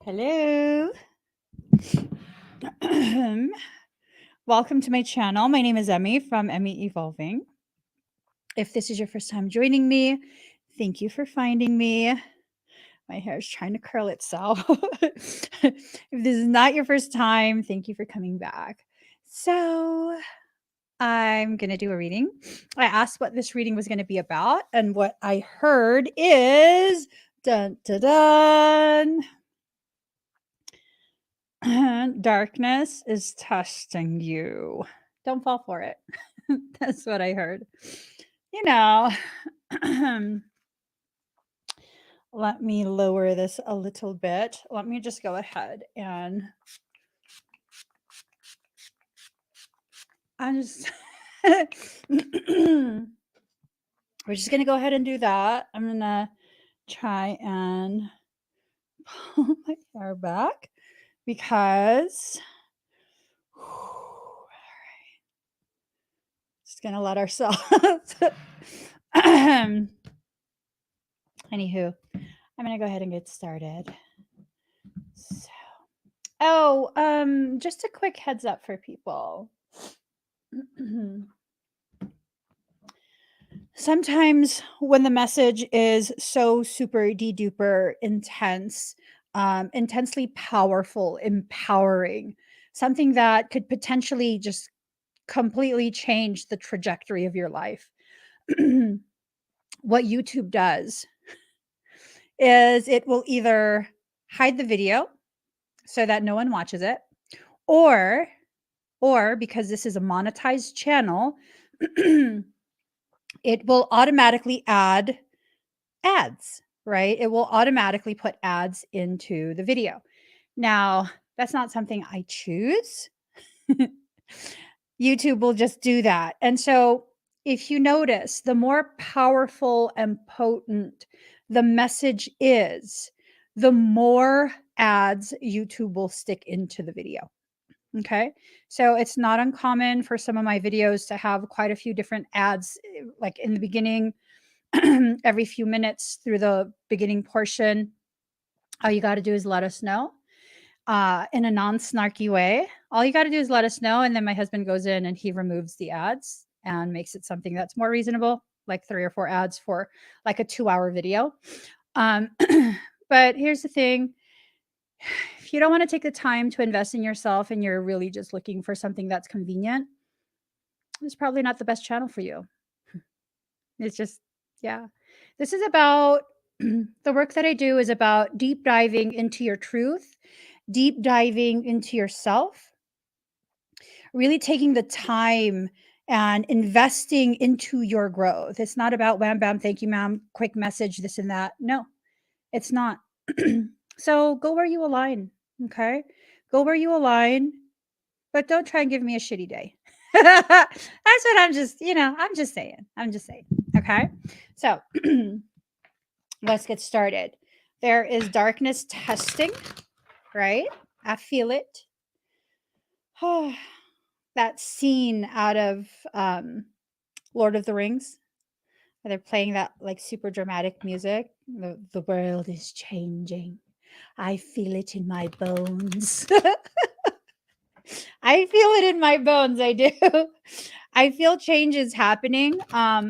Hello. Welcome to my channel. My name is Emmy from Emmy Evolving. If this is your first time joining me, thank you for finding me. My hair is trying to curl itself. If this is not your first time, thank you for coming back. So, I'm going to do a reading. I asked what this reading was going to be about, and what I heard is dun dun dun. Darkness is testing you. Don't fall for it. That's what I heard. Let me lower this a little bit. Let me just go ahead and we're just going to go ahead and do that. I'm going to try and pull my hair back because all right. Just going to let ourselves Anywho, I'm going to go ahead and get started. Just a quick heads up for people. Sometimes when the message is so super de-duper intense, intensely powerful, empowering, something that could potentially just completely change the trajectory of your life. What YouTube does is it will either hide the video so that no one watches it, or because this is a monetized channel, it will automatically add ads, right? It will automatically put ads into the video. Now, that's not something I choose. YouTube will just do that. And so if you notice, the more powerful and potent the message is, the more ads YouTube will stick into the video. Okay. So it's not uncommon for some of my videos to have quite a few different ads, like in the beginning, every few minutes through the beginning portion. All you got to do is let us know in a non-snarky way. All you got to do is let us know. And then my husband goes in and he removes the ads and makes it something that's more reasonable, like 3 or 4 ads for like a 2-hour video. But here's the thing. If you don't want to take the time to invest in yourself and you're really just looking for something that's convenient, it's probably not the best channel for you. It's just, yeah. This is about the work that I do is about deep diving into your truth, deep diving into yourself, really taking the time and investing into your growth. It's not about wham, bam, thank you, ma'am, quick message, this and that. No, it's not. So go where you align. Okay. Go where you align, but don't try and give me a shitty day. That's what I'm just saying. Okay. So let's get started. There is darkness testing, right? I feel it. That scene out of Lord of the Rings. They're playing that like super dramatic music. The world is changing. I feel it in my bones. I feel it in my bones. I do. I feel change is happening. A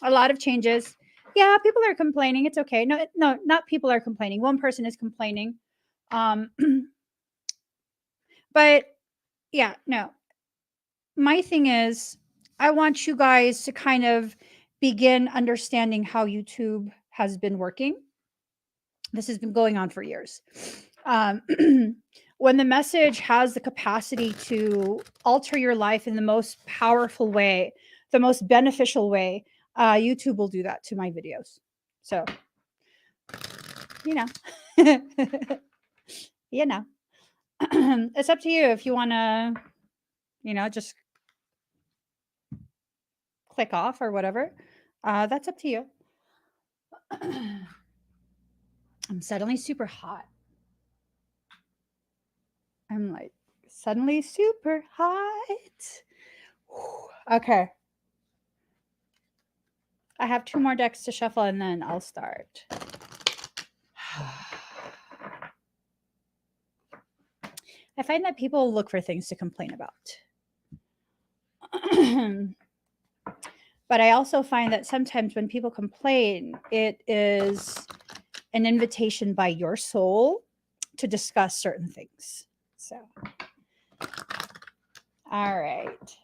lot of changes. Yeah, people are complaining. It's okay. No, not people are complaining. One person is complaining. But yeah, no. My thing is, I want you guys to kind of begin understanding how YouTube has been working. This has been going on for years. When the message has the capacity to alter your life in the most powerful way, the most beneficial way, YouTube will do that to my videos. So, it's up to you if you want to, just click off or whatever. That's up to you. I'm suddenly super hot. I'm like suddenly super hot. Okay. I have 2 more decks to shuffle and then I'll start. I find that people look for things to complain about. But I also find that sometimes when people complain, it is an invitation by your soul to discuss certain things. So, all right,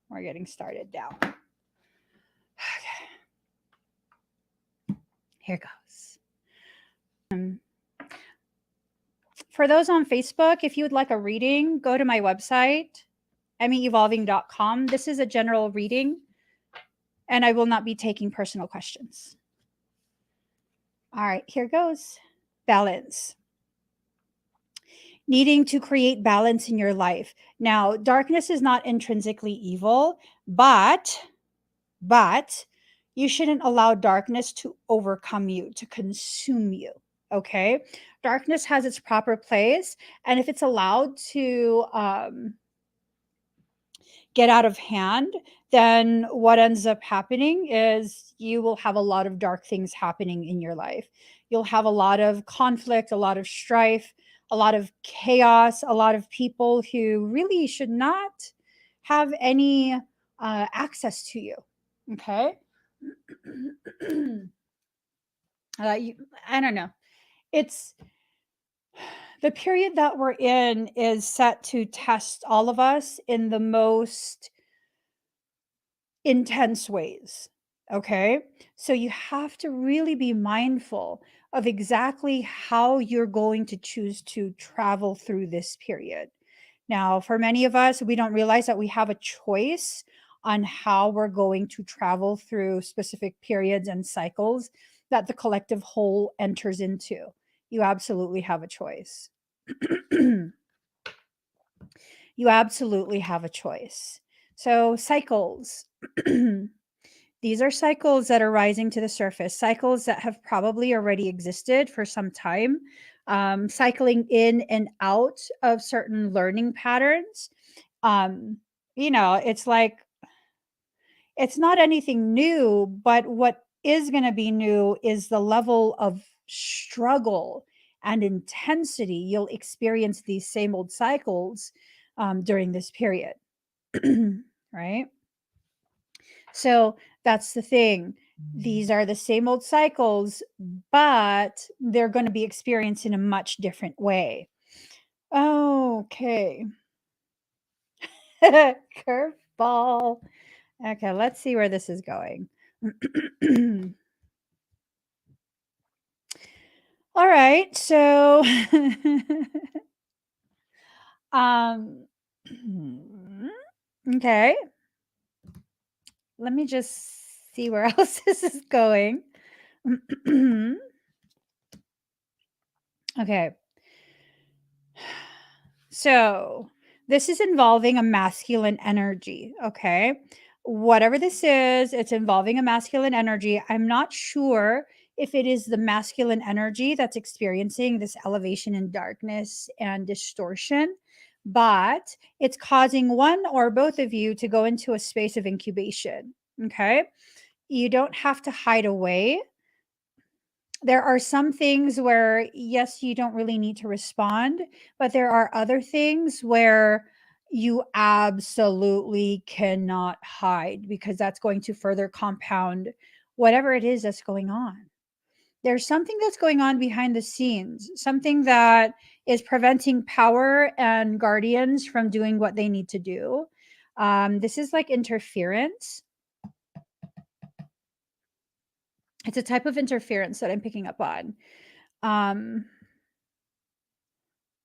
we're getting started now. Okay. Here goes. For those on Facebook, if you would like a reading, go to my website, emmyevolving.com. This is a general reading, and I will not be taking personal questions. All right, here goes. Balance. Needing to create balance in your life. Now, darkness is not intrinsically evil, but you shouldn't allow darkness to overcome you, to consume you. Okay? Darkness has its proper place, and if it's allowed to get out of hand, then what ends up happening is you will have a lot of dark things happening in your life. You'll have a lot of conflict, a lot of strife, a lot of chaos, a lot of people who really should not have any access to you. Okay. I don't know. It's the period that we're in is set to test all of us in the most intense ways. Okay. So you have to really be mindful of exactly how you're going to choose to travel through this period. Now, for many of us, we don't realize that we have a choice on how we're going to travel through specific periods and cycles that the collective whole enters into. You absolutely have a choice. You absolutely have a choice. So, cycles. These are cycles that are rising to the surface, cycles that have probably already existed for some time, cycling in and out of certain learning patterns. Um, it's like it's not anything new, but what is going to be new is the level of struggle and intensity you'll experience these same old cycles during this period. Right? So that's the thing. These are the same old cycles, but they're going to be experienced in a much different way. Okay. Curveball. Okay, let's see where this is going. All right, so um okay. Let me just see where else this is going. Okay. So, this is involving a masculine energy, okay? Whatever this is, it's involving a masculine energy. I'm not sure if it is the masculine energy that's experiencing this elevation in darkness and distortion, but it's causing one or both of you to go into a space of incubation, okay? You don't have to hide away. There are some things where, yes, you don't really need to respond, but there are other things where you absolutely cannot hide because that's going to further compound whatever it is that's going on. There's something that's going on behind the scenes, something that is preventing power and guardians from doing what they need to do. This is like interference. It's a type of interference that I'm picking up on.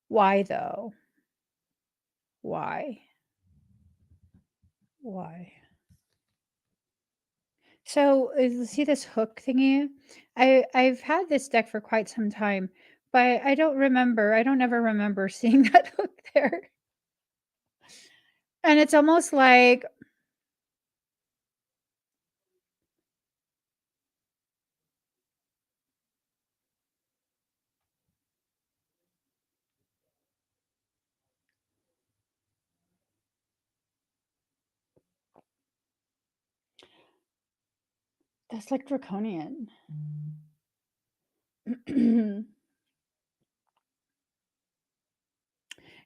Why though? Why? Why? So, see this hook thingy? I've had this deck for quite some time, but I don't ever remember seeing that hook there. And it's almost like that's like draconian.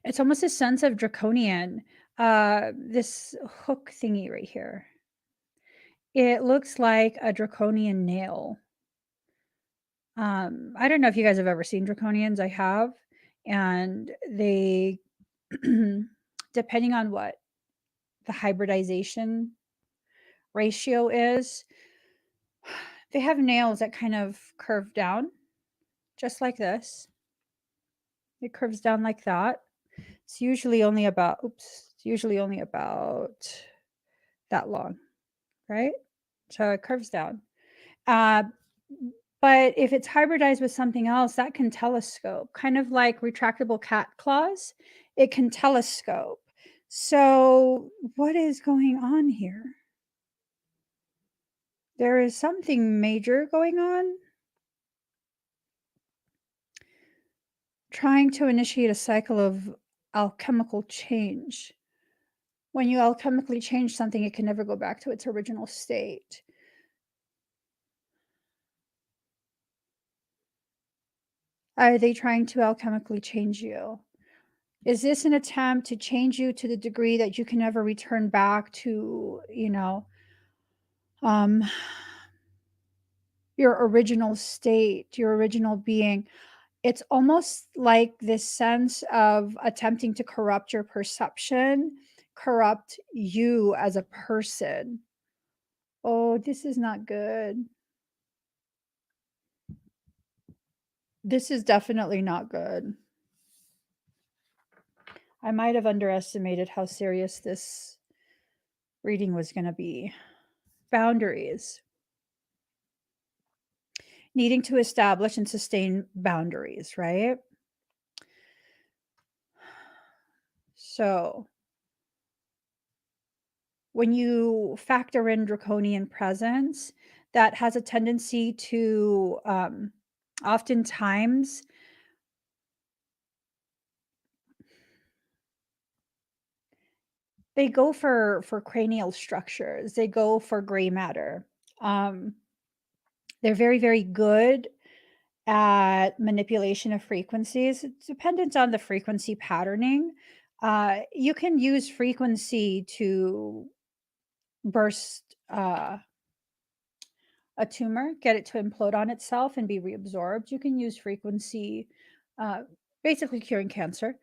It's almost a sense of draconian. This hook thingy right here. It looks like a draconian nail. I don't know if you guys have ever seen draconians. I have, and they, depending on what the hybridization ratio is, they have nails that kind of curve down, just like this. It curves down like that. It's usually only about, it's usually only about that long, right? So it curves down. Uh, but if it's hybridized with something else, that can telescope, kind of like retractable cat claws. It can telescope. So what is going on here? There is something major going on. Trying to initiate a cycle of alchemical change. When you alchemically change something, it can never go back to its original state. Are they trying to alchemically change you? Is this an attempt to change you to the degree that you can never return back to, um, your original state, your original being? It's almost like this sense of attempting to corrupt your perception, corrupt you as a person. Oh, this is not good. This is definitely not good. I might have underestimated how serious this reading was going to be. Boundaries. Needing to establish and sustain boundaries, right? So, when you factor in draconian presence, that has a tendency to oftentimes they go for cranial structures. They go for gray matter. They're very, very good at manipulation of frequencies. It's dependent on the frequency patterning. You can use frequency to burst a tumor, get it to implode on itself and be reabsorbed. You can use frequency, uh, basically curing cancer.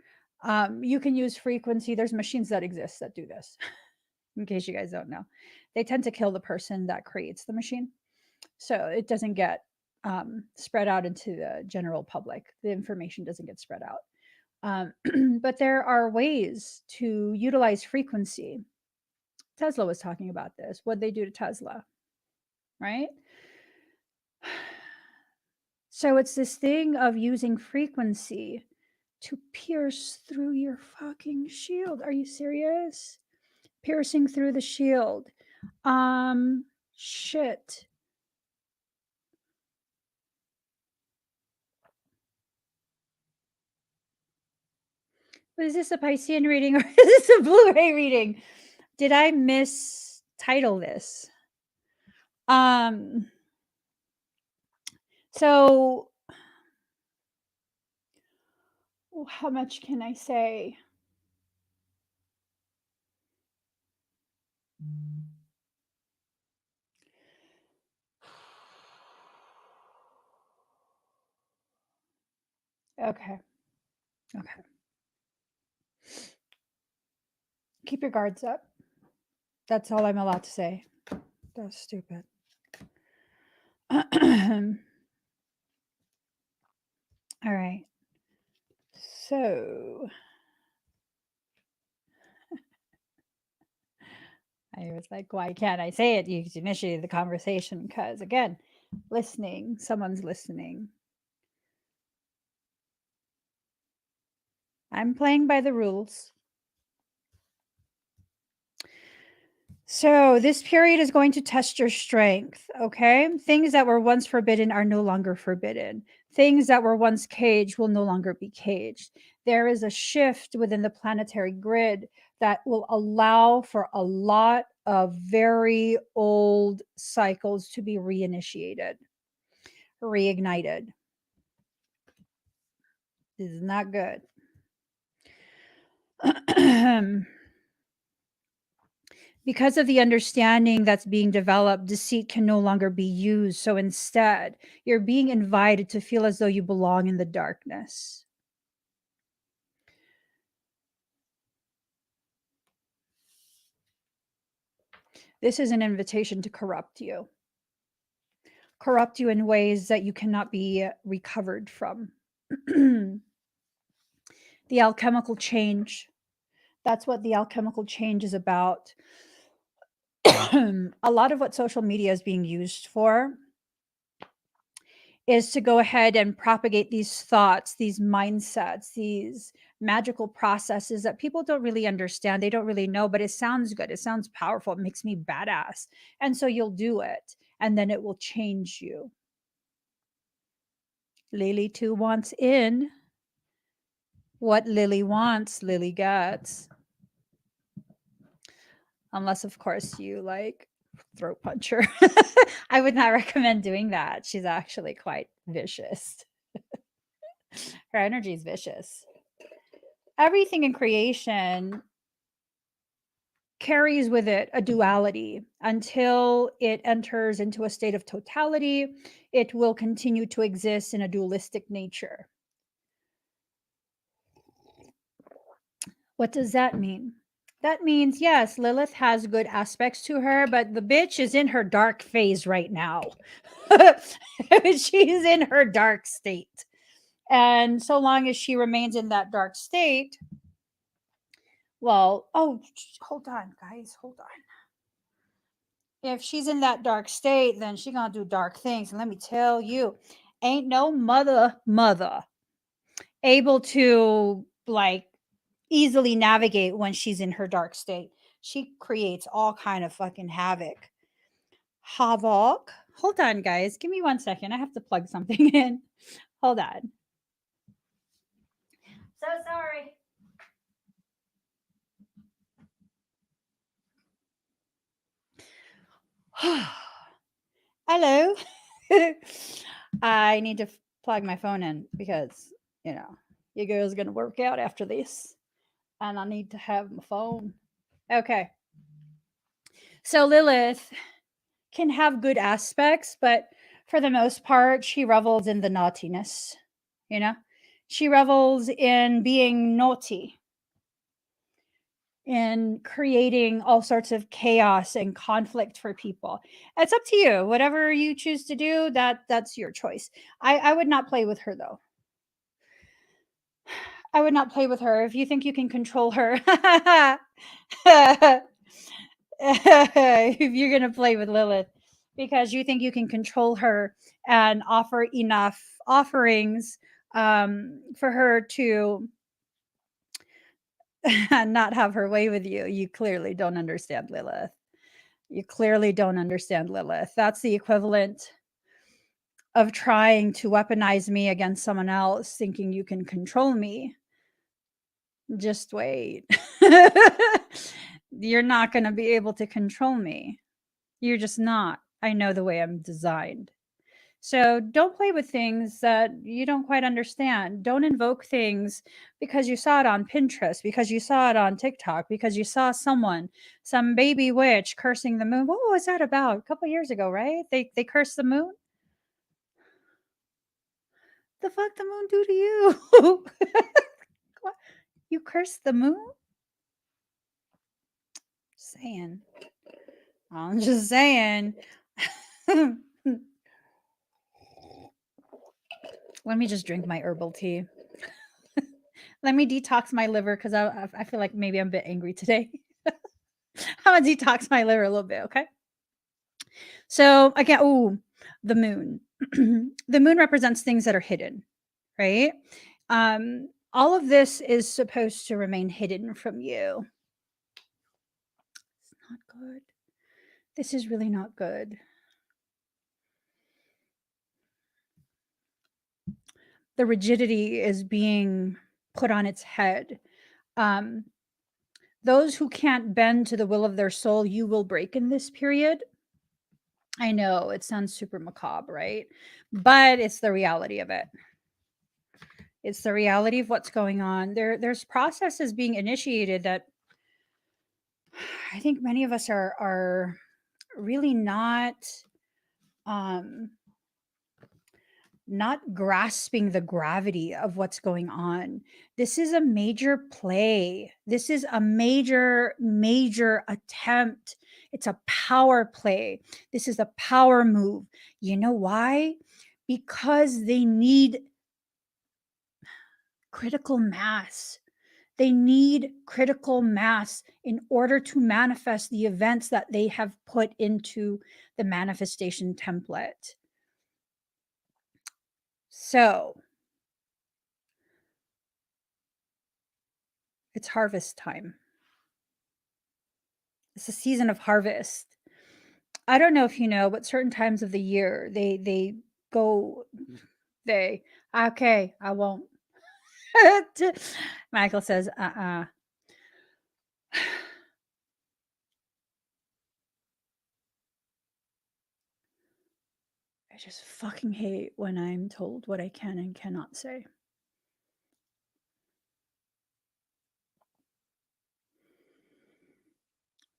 You can use frequency. There's machines that exist that do this, in case you guys don't know. They tend to kill the person that creates the machine. So it doesn't get spread out into the general public. The information doesn't get spread out. But there are ways to utilize frequency. Tesla was talking about this. What they do to Tesla, right? So it's this thing of using frequency to pierce through your fucking shield. Are you serious? Piercing through the shield. Shit. But is this a Piscean reading or is this a Blu-ray reading? Did I mistitle this? So how much can I say? Okay. Okay. Keep your guards up. That's all I'm allowed to say. That's stupid. All right. So I was like, why can't I say it? You initiated the conversation because, again, listening, someone's listening. I'm playing by the rules. So this period is going to test your strength, okay? Things that were once forbidden are no longer forbidden. Things that were once caged will no longer be caged. There is a shift within the planetary grid that will allow for a lot of very old cycles to be reinitiated, reignited. This is not good. Because of the understanding that's being developed, deceit can no longer be used. So instead, you're being invited to feel as though you belong in the darkness. This is an invitation to corrupt you in ways that you cannot be recovered from. The alchemical change. That's what the alchemical change is about. A lot of what social media is being used for is to go ahead and propagate these thoughts, these mindsets, these magical processes that people don't really understand. They don't really know, but it sounds good. It sounds powerful. It makes me badass. And so you'll do it, and then it will change you. Lily too wants in. What Lily wants, Lily gets. Unless, of course, you like throat puncher. I would not recommend doing that. She's actually quite vicious. Her energy is vicious. Everything in creation carries with it a duality. Until it enters into a state of totality, it will continue to exist in a dualistic nature. What does that mean? That means, yes, Lilith has good aspects to her, but the bitch is in her dark phase right now. She's in her dark state. And so long as she remains in that dark state, well, oh, hold on, guys, hold on. If she's in that dark state, then she gonna do dark things. And let me tell you, ain't no mother able to like easily navigate when she's in her dark state. She creates all kind of fucking havoc. Havoc. Hold on, guys. Give me 1 second. I have to plug something in. Hold on. So sorry. Hello. I need to plug my phone in because, your girl's going to work out after this. And I need to have my phone. Okay. So Lilith can have good aspects, but for the most part, she revels in the naughtiness. She revels in being naughty, in creating all sorts of chaos and conflict for people. It's up to you. Whatever you choose to do, that's your choice. I would not play with her though. I would not play with her. If you think you can control her, if you're going to play with Lilith because you think you can control her and offer enough offerings for her to not have her way with you, you clearly don't understand Lilith. You clearly don't understand Lilith. That's the equivalent of trying to weaponize me against someone else, thinking you can control me. Just wait. You're not going to be able to control me. You're just not. I know the way I'm designed. So don't play with things that you don't quite understand. Don't invoke things because you saw it on Pinterest, because you saw it on TikTok, because you saw some baby witch cursing the moon. What was that about? A couple years ago, right? They cursed the moon. The fuck the moon do to you? What? You cursed the moon? Saying. I'm just saying. Let me just drink my herbal tea. Let me detox my liver because I feel like maybe I'm a bit angry today. I'm gonna detox my liver a little bit, okay? So again, the moon. The moon represents things that are hidden, right? All of this is supposed to remain hidden from you. It's not good. This is really not good. The rigidity is being put on its head. Those who can't bend to the will of their soul, you will break in this period. I know it sounds super macabre, right? But it's the reality of it. It's the reality of what's going on. There's processes being initiated that I think many of us are really um not grasping the gravity of what's going on. This is a major play. This is a major attempt. It's a power play. This is a power move. You know why? Because they need critical mass. They need critical mass in order to manifest the events that they have put into the manifestation template. So it's harvest time. It's a season of harvest. I don't know if you know, but certain times of the year they go they okay, I won't. Michael says, uh-uh. I just fucking hate when I'm told what I can and cannot say.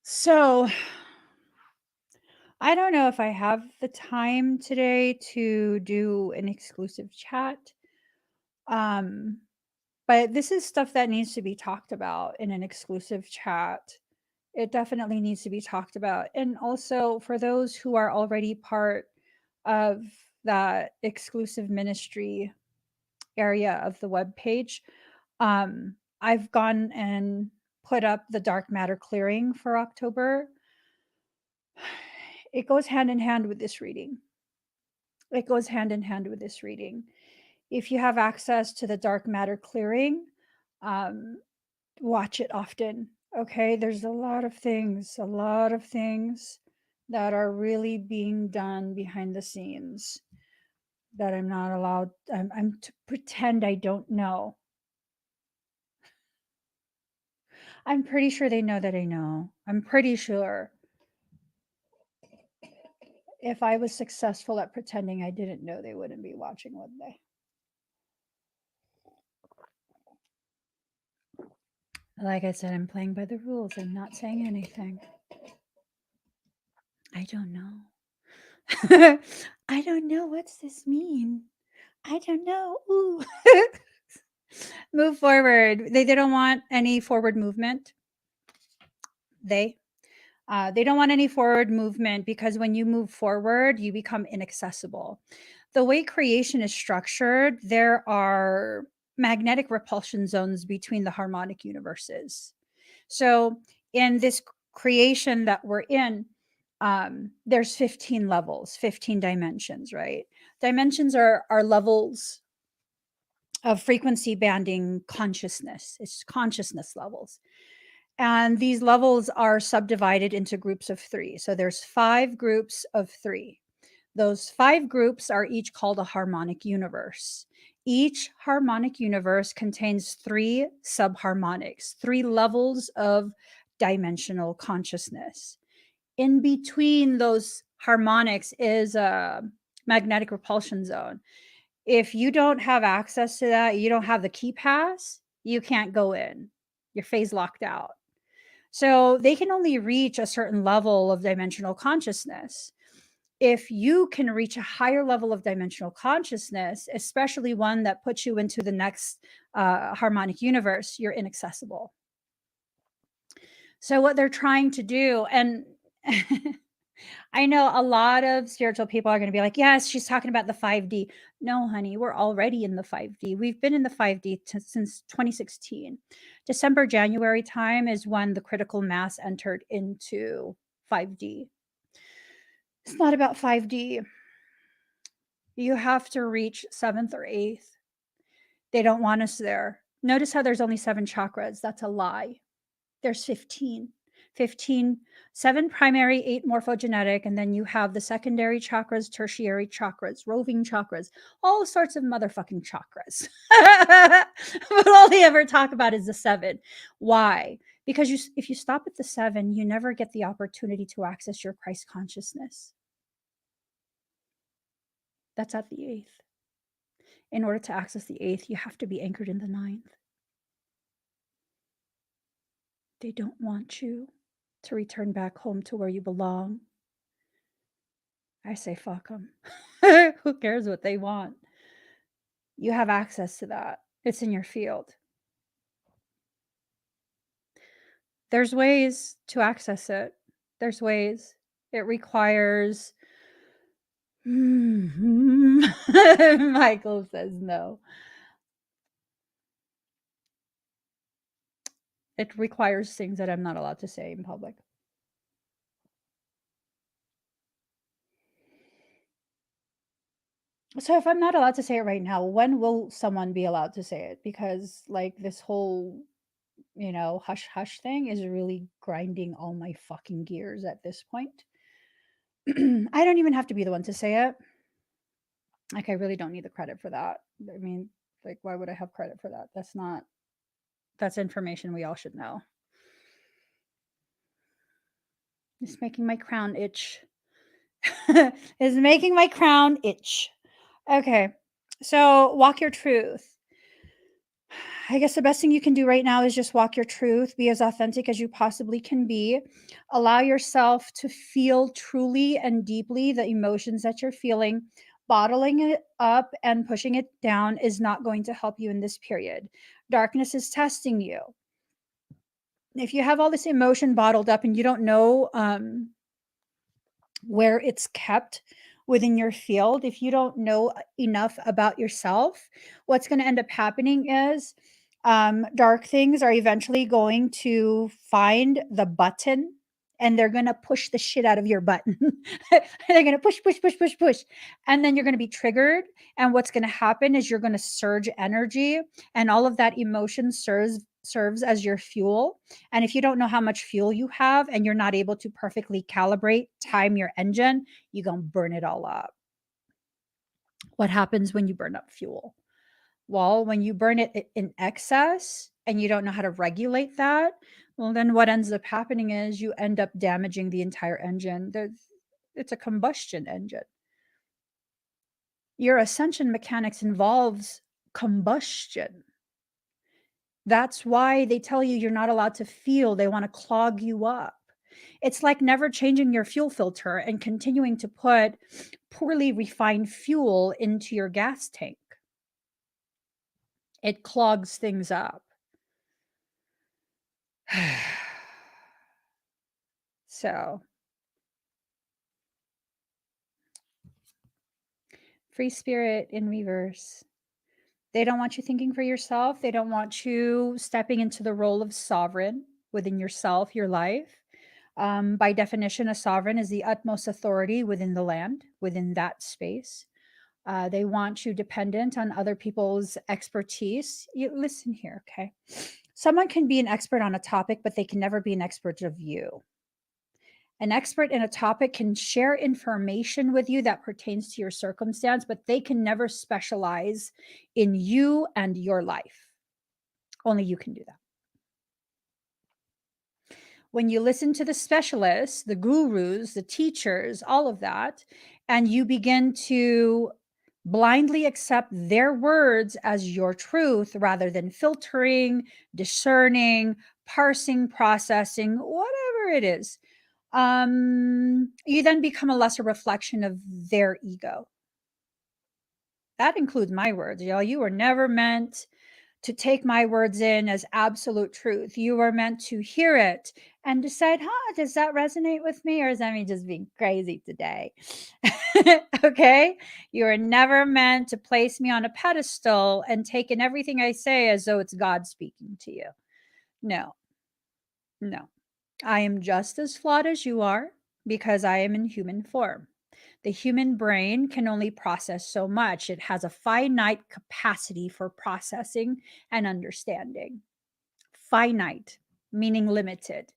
So I don't know if I have the time today to do an exclusive chat. But this is stuff that needs to be talked about in an exclusive chat. It definitely needs to be talked about. And also for those who are already part of that exclusive ministry area of the web page, I've gone and put up the dark matter clearing for October. It goes hand in hand with this reading. It goes hand in hand with this reading. If you have access to the dark matter clearing, watch it often. Okay, there's a lot of things that are really being done behind the scenes that I'm not allowed. I'm to pretend I don't know. I'm pretty sure they know that I know. I'm pretty sure. If I was successful at pretending I didn't know, they wouldn't be watching, would they? Like I said, I'm playing by the rules. I'm not saying anything. I don't know. I don't know. What's this mean? I don't know. Ooh. Move forward. They don't want any forward movement. They don't want any forward movement because when you move forward, you become inaccessible. The way creation is structured, there are magnetic repulsion zones between the harmonic universes. So in this creation that we're in, there's 15 levels, 15 dimensions, right? Dimensions are levels of frequency banding consciousness. It's consciousness levels. And these levels are subdivided into groups of 3. So there's 5 groups of 3. Those 5 groups are each called a harmonic universe. Each harmonic universe contains 3 subharmonics, 3 levels of dimensional consciousness. In between those harmonics is a magnetic repulsion zone. If you don't have access to that, you don't have the key pass, you can't go in. You're phase locked out. So they can only reach a certain level of dimensional consciousness. If you can reach a higher level of dimensional consciousness, especially one that puts you into the next harmonic universe, you're inaccessible. So what they're trying to do, and I know a lot of spiritual people are going to be like, yes, she's talking about the 5D. No, honey, we're already in the 5D. We've been in the 5D since 2016. December, January time is when the critical mass entered into 5D. It's not about 5D. You have to reach 7th or 8th. They don't want us there. Notice how there's only 7 chakras. That's a lie. There's 15. 15, 7 primary, 8 morphogenetic, and then you have the secondary chakras, tertiary chakras, roving chakras, all sorts of motherfucking chakras. But all they ever talk about is the 7. Why? Because if you stop at the 7, you never get the opportunity to access your Christ consciousness. That's at the 8th. In order to access the 8th, you have to be anchored in the 9th. They don't want you to return back home to where you belong. I say, fuck them. Who cares what they want? You have access to that. It's in your field. There's ways to access it. There's ways. It requires. Michael says no. It requires things that I'm not allowed to say in public. So if I'm not allowed to say it right now, when will someone be allowed to say it? Because like this whole, hush hush thing is really grinding all my fucking gears at this point. I don't even have to be the one to say it. Like I really don't need the credit for that. I mean, like why would I have credit for that? That's information we all should know. It's making my crown itch. It's making my crown itch. Okay. So walk your truth. I guess the best thing you can do right now is just walk your truth, be as authentic as you possibly can be. Allow yourself to feel truly and deeply the emotions that you're feeling. Bottling it up and pushing it down is not going to help you in this period. Darkness is testing you. If you have all this emotion bottled up and you don't know where it's kept within your field, if you don't know enough about yourself, what's going to end up happening is dark things are eventually going to find the button and they're going to push the shit out of your button. They're going to push, push, push, push, push. And then you're going to be triggered. And what's going to happen is you're going to surge energy, and all of that emotion serves as your fuel. And if you don't know how much fuel you have and you're not able to perfectly calibrate, time your engine, you're going to burn it all up. What happens when you burn up fuel? Well, when you burn it in excess and you don't know how to regulate that, well, then what ends up happening is you end up damaging the entire engine. It's a combustion engine. Your ascension mechanics involves combustion. That's why they tell you you're not allowed to feel. They want to clog you up. It's like never changing your fuel filter and continuing to put poorly refined fuel into your gas tank. It clogs things up. So, free spirit in reverse. They don't want you thinking for yourself. They don't want you stepping into the role of sovereign within yourself, your life. By definition, a sovereign is the utmost authority within the land, within that space. They want you dependent on other people's expertise. Listen here, okay? Someone can be an expert on a topic, but they can never be an expert of you. An expert in a topic can share information with you that pertains to your circumstance, but they can never specialize in you and your life. Only you can do that. When you listen to the specialists, the gurus, the teachers, all of that, and you begin to blindly accept their words as your truth rather than filtering, discerning, parsing, processing, whatever it is, you then become a lesser reflection of their ego. That includes my words, y'all. You were never meant to take my words in as absolute truth. You were meant to hear it and decide, does that resonate with me, or is that me just being crazy today? Okay? You are never meant to place me on a pedestal and take in everything I say as though it's God speaking to you. No, no. I am just as flawed as you are because I am in human form. The human brain can only process so much. It has a finite capacity for processing and understanding. Finite, meaning limited.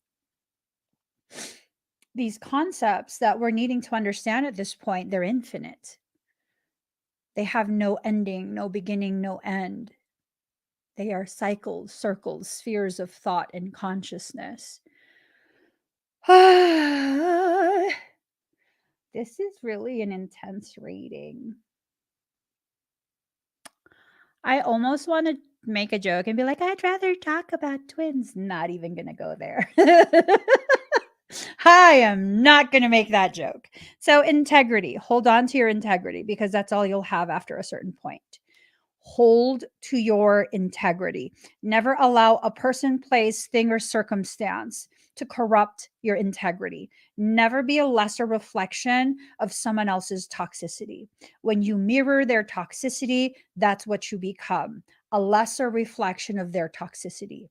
These concepts that we're needing to understand at this point, they're infinite. They have no ending, no beginning, no end. They are cycles, circles, spheres of thought and consciousness. This is really an intense reading. I almost want to make a joke and be like, I'd rather talk about twins. Not even going to go there. I am not going to make that joke. So, integrity, hold on to your integrity because that's all you'll have after a certain point. Hold to your integrity. Never allow a person, place, thing, or circumstance to corrupt your integrity. Never be a lesser reflection of someone else's toxicity. When you mirror their toxicity, that's what you become, a lesser reflection of their toxicity.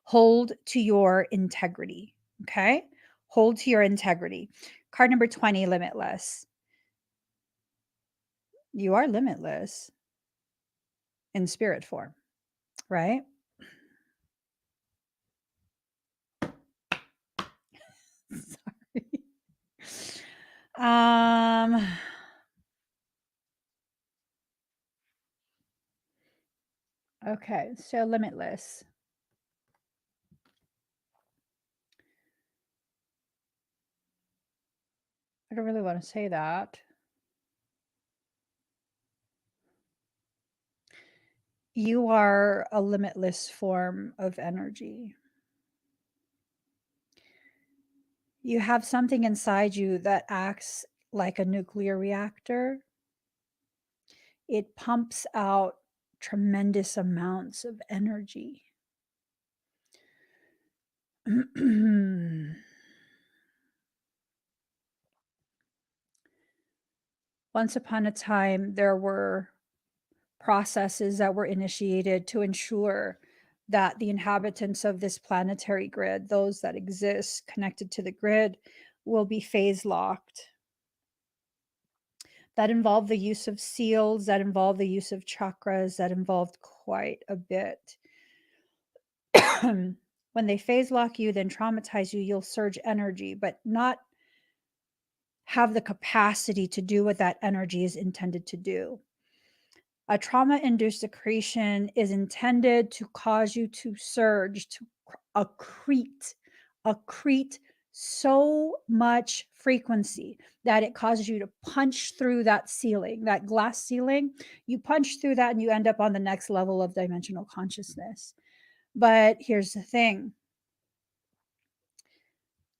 Hold to your integrity. Okay? Hold to your integrity. Card number 20, limitless. You are limitless in spirit form, right? Sorry. Um, okay, so limitless. I don't really want to say that. You are a limitless form of energy. You have something inside you that acts like a nuclear reactor. It pumps out tremendous amounts of energy. Once upon a time, there were processes that were initiated to ensure that the inhabitants of this planetary grid, those that exist connected to the grid, will be phase locked. That involved the use of seals, that involved the use of chakras, that involved quite a bit. When they phase lock you, then traumatize you, you'll surge energy, but not have the capacity to do what that energy is intended to do. A trauma induced accretion is intended to cause you to surge, to accrete so much frequency that it causes you to punch through that ceiling, that glass ceiling. You punch through that and you end up on the next level of dimensional consciousness. But here's the thing,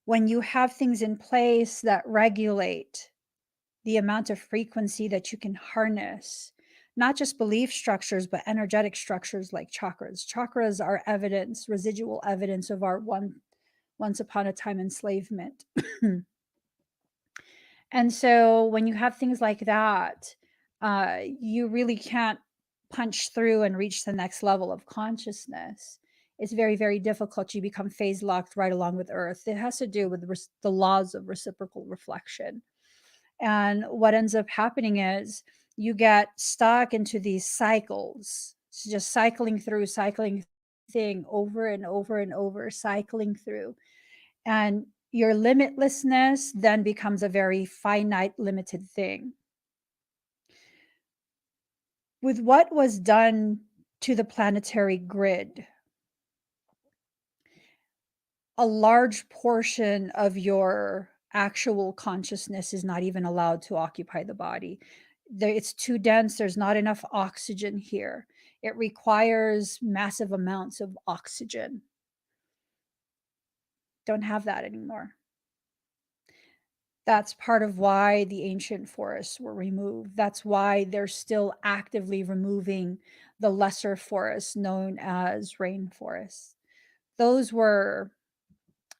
when you have things in place that regulate the amount of frequency that you can harness, not just belief structures, but energetic structures like chakras. Chakras are evidence, residual evidence of our once upon a time enslavement. And so when you have things like that, you really can't punch through and reach the next level of consciousness. It's very, very difficult. You become phase locked right along with Earth. It has to do with the laws of reciprocal reflection. And what ends up happening is you get stuck into these cycles. It's just cycling thing over and over and over, cycling through. And your limitlessness then becomes a very finite, limited thing. With what was done to the planetary grid, a large portion of your actual consciousness is not even allowed to occupy the body. It's too dense. There's not enough oxygen here. It requires massive amounts of oxygen. Don't have that anymore. That's part of why the ancient forests were removed. That's why they're still actively removing the lesser forests known as rainforests. Those were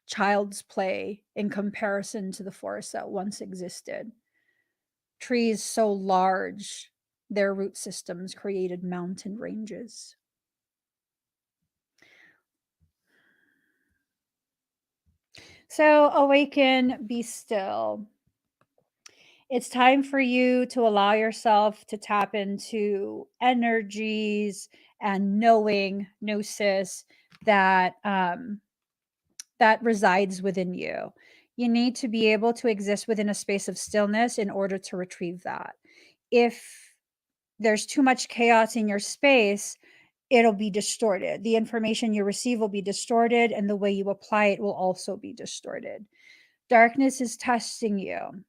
child's play in comparison to the forests that once existed. Trees so large, their root systems created mountain ranges. So awaken, be still. It's time for you to allow yourself to tap into energies and knowing, gnosis that that resides within you. You need to be able to exist within a space of stillness in order to retrieve that. If there's too much chaos in your space, it'll be distorted. The information you receive will be distorted, and the way you apply it will also be distorted. Darkness is testing you.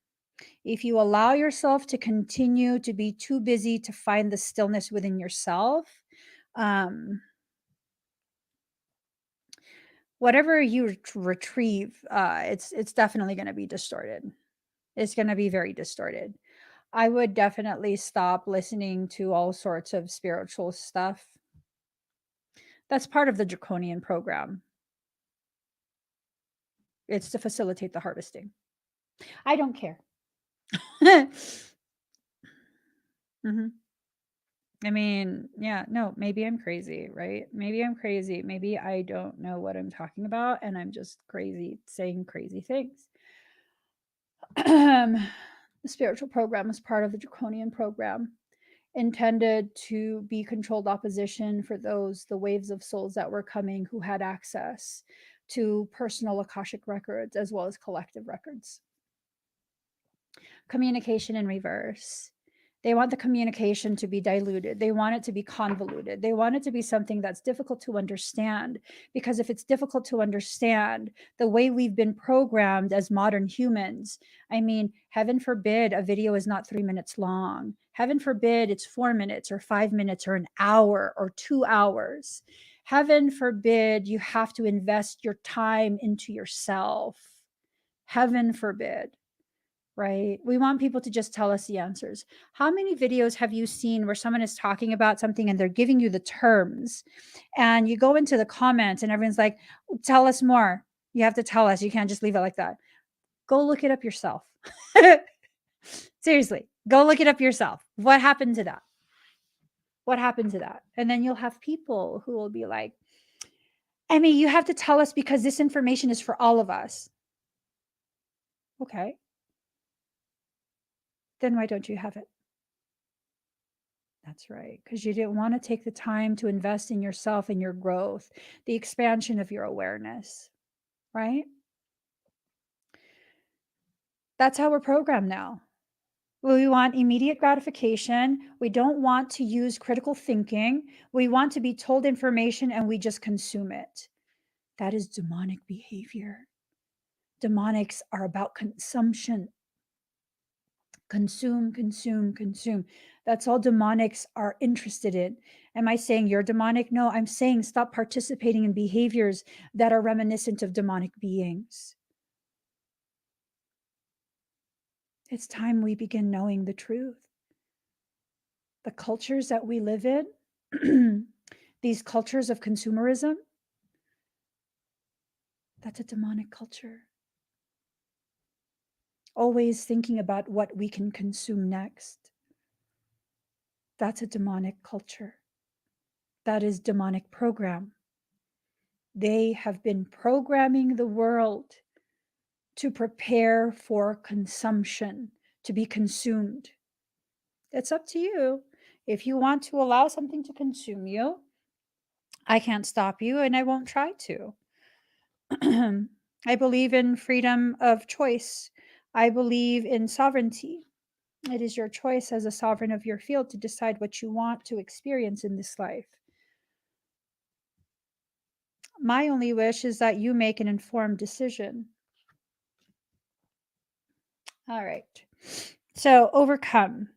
If you allow yourself to continue to be too busy to find the stillness within yourself, um, whatever you retrieve, it's definitely going to be distorted. It's going to be very distorted. I would definitely stop listening to all sorts of spiritual stuff. That's part of the draconian program. It's to facilitate the harvesting. I don't care. hmm I mean, yeah, no, maybe I'm crazy, right? Maybe I'm crazy. Maybe I don't know what I'm talking about and I'm just crazy saying crazy things. The spiritual program is part of the draconian program, intended to be controlled opposition for those, the waves of souls that were coming who had access to personal Akashic records as well as collective records. Communication in reverse. They want the communication to be diluted. They want it to be convoluted. They want it to be something that's difficult to understand. Because if it's difficult to understand the way we've been programmed as modern humans, I mean, heaven forbid a video is not 3 minutes long. Heaven forbid it's 4 minutes or 5 minutes or an hour or 2 hours. Heaven forbid you have to invest your time into yourself. Heaven forbid. Right? We want people to just tell us the answers. How many videos have you seen where someone is talking about something and they're giving you the terms and you go into the comments and everyone's like, tell us more. You have to tell us. You can't just leave it like that. Go look it up yourself. Seriously, go look it up yourself. What happened to that? What happened to that? And then you'll have people who will be like, I mean, you have to tell us because this information is for all of us. Okay. Then why don't you have it? That's right. Because you didn't want to take the time to invest in yourself and your growth, the expansion of your awareness, right? That's how we're programmed now. We want immediate gratification. We don't want to use critical thinking. We want to be told information and we just consume it. That is demonic behavior. Demonics are about consumption. Consume, consume, consume. That's all demonics are interested in. Am I saying you're demonic? No, I'm saying stop participating in behaviors that are reminiscent of demonic beings. It's time we begin knowing the truth. The cultures that we live in, these cultures of consumerism, that's a demonic culture. Always thinking about what we can consume next. That's a demonic culture. That is demonic program. They have been programming the world to prepare for consumption, to be consumed. It's up to you. If you want to allow something to consume you, I can't stop you and I won't try to. I believe in freedom of choice. I believe in sovereignty. It is your choice as a sovereign of your field to decide what you want to experience in this life. My only wish is that you make an informed decision. All right. So, overcome.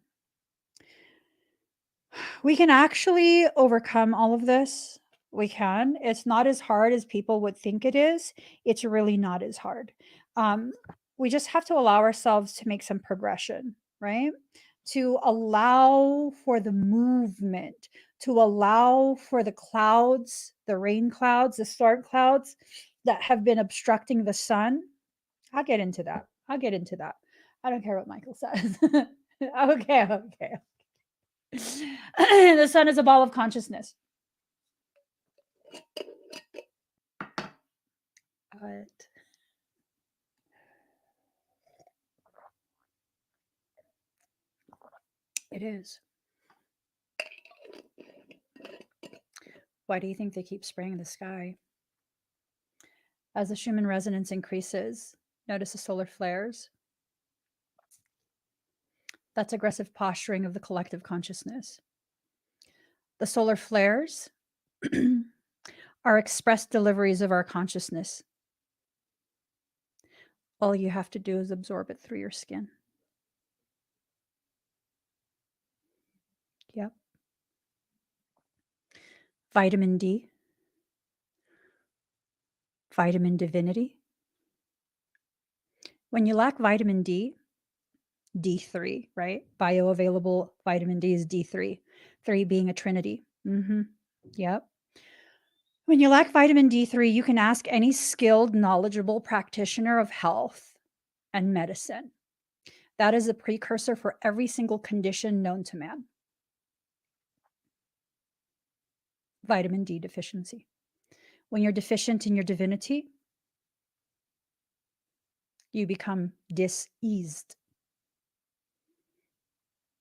We can actually overcome all of this. We can. It's not as hard as people would think it is. It's really not as hard. Um, we just have to allow ourselves to make some progression, right? To allow for the movement, to allow for the clouds, the rain clouds, the storm clouds that have been obstructing the sun. I'll get into that. I'll get into that. I don't care what Michael says. Okay. The sun is a ball of consciousness. But it is. Why do you think they keep spraying the sky? As the Schumann resonance increases, notice the solar flares. That's aggressive posturing of the collective consciousness. The solar flares are express deliveries of our consciousness. All you have to do is absorb it through your skin. Yep. Vitamin D, vitamin divinity. When you lack vitamin D, D3, right? Bioavailable vitamin D is D3, 3 being a trinity. Yep. When you lack vitamin D3, you can ask any skilled, knowledgeable practitioner of health and medicine. That is a precursor for every single condition known to man. Vitamin D deficiency. When you're deficient in your divinity, you become diseased.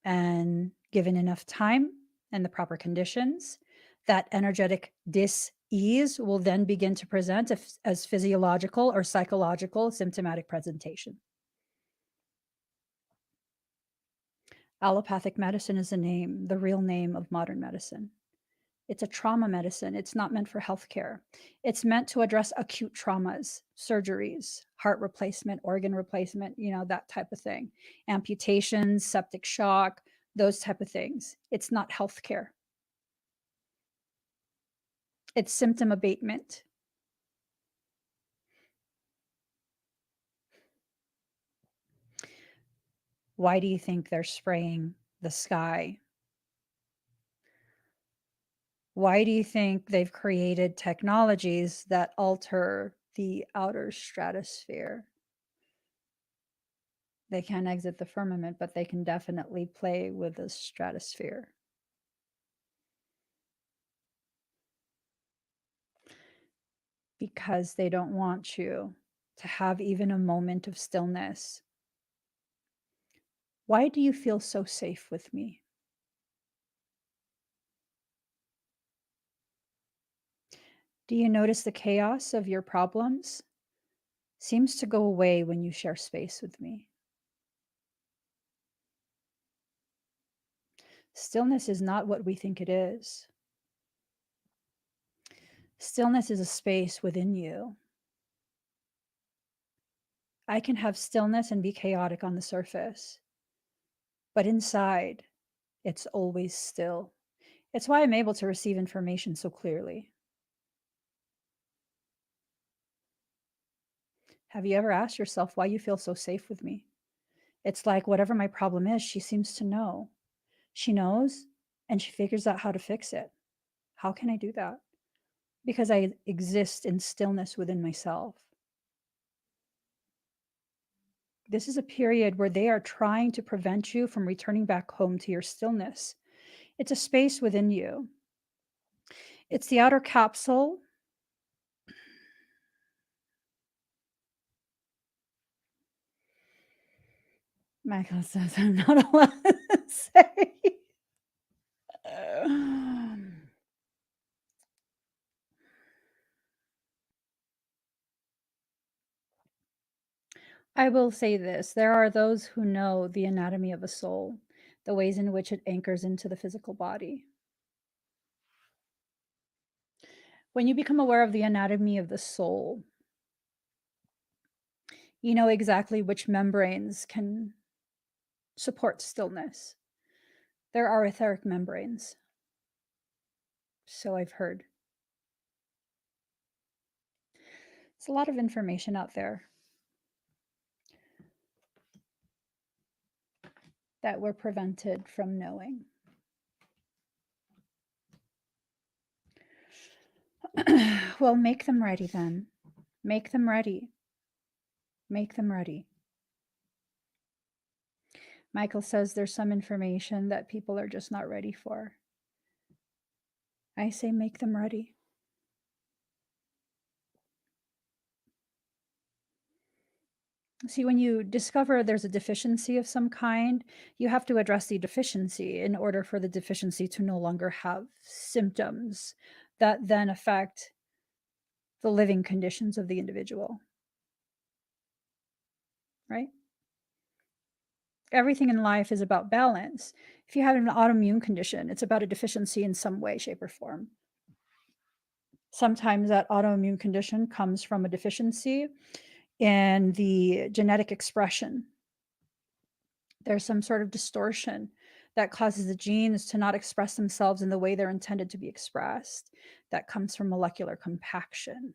And given enough time and the proper conditions, that energetic dis-ease will then begin to present as physiological or psychological symptomatic presentation. Allopathic medicine is the real name of modern medicine. It's a trauma medicine. It's not meant for healthcare. It's meant to address acute traumas, surgeries, heart replacement, organ replacement, that type of thing. Amputations, septic shock, those type of things. It's not healthcare. It's symptom abatement. Why do you think they're spraying the sky? Why do you think they've created technologies that alter the outer stratosphere? They can't exit the firmament, but they can definitely play with the stratosphere. Because they don't want you to have even a moment of stillness. Why do you feel so safe with me? Do you notice the chaos of your problems seems to go away when you share space with me? Stillness is not what we think it is. Stillness is a space within you. I can have stillness and be chaotic on the surface, but inside, it's always still. It's why I'm able to receive information so clearly. Have you ever asked yourself why you feel so safe with me? It's like whatever my problem is, she seems to know. She knows and she figures out how to fix it. How can I do that? Because I exist in stillness within myself. This is a period where they are trying to prevent you from returning back home to your stillness. It's a space within you. It's the outer capsule. Michael says I'm not allowed to say. I will say this. There are those who know the anatomy of a soul, the ways in which it anchors into the physical body. When you become aware of the anatomy of the soul, you know exactly which membranes can support stillness. There are etheric membranes. So I've heard. It's a lot of information out there that we're prevented from knowing. Well, make them ready then. Make them ready. Make them ready. Michael says there's some information that people are just not ready for. I say make them ready. See, when you discover there's a deficiency of some kind, you have to address the deficiency in order for the deficiency to no longer have symptoms that then affect the living conditions of the individual. Right? Everything in life is about balance. If you have an autoimmune condition, it's about a deficiency in some way, shape, or form. Sometimes that autoimmune condition comes from a deficiency in the genetic expression. There's some sort of distortion that causes the genes to not express themselves in the way they're intended to be expressed. That comes from molecular compaction.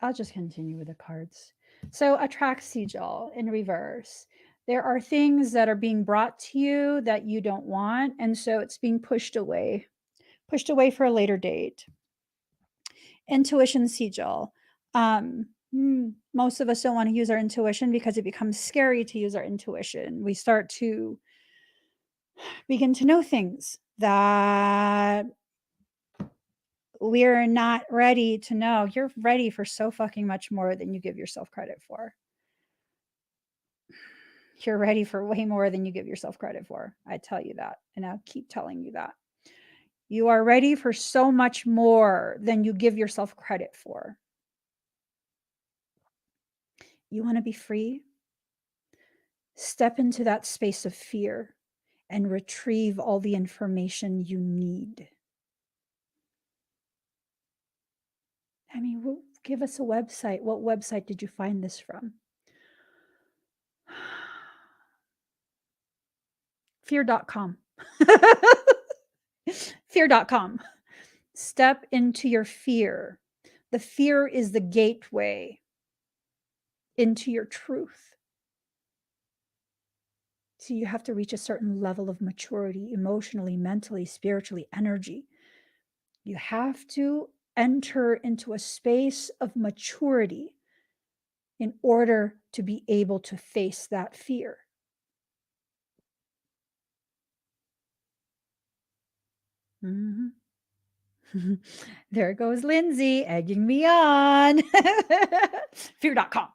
I'll just continue with the cards. So attract sigil in reverse. There are things that are being brought to you that you don't want, and so it's being pushed away for a later date. Intuition sigil. Most of us don't want to use our intuition because it becomes scary to use our intuition. We start to begin to know things that we're not ready to know. You're ready for so fucking much more than you give yourself credit for. You're ready for way more than you give yourself credit for. I tell you that, and I'll keep telling you that. You are ready for so much more than you give yourself credit for. You want to be free? Step into that space of fear and retrieve all the information you need. I mean, give us a website. What website did you find this from? Fear.com. Fear.com. Step into your fear. The fear is the gateway into your truth. So you have to reach a certain level of maturity, emotionally, mentally, spiritually, energy. You have to enter into a space of maturity in order to be able to face that fear. Mm-hmm. There goes Lindsay egging me on. Fear.com.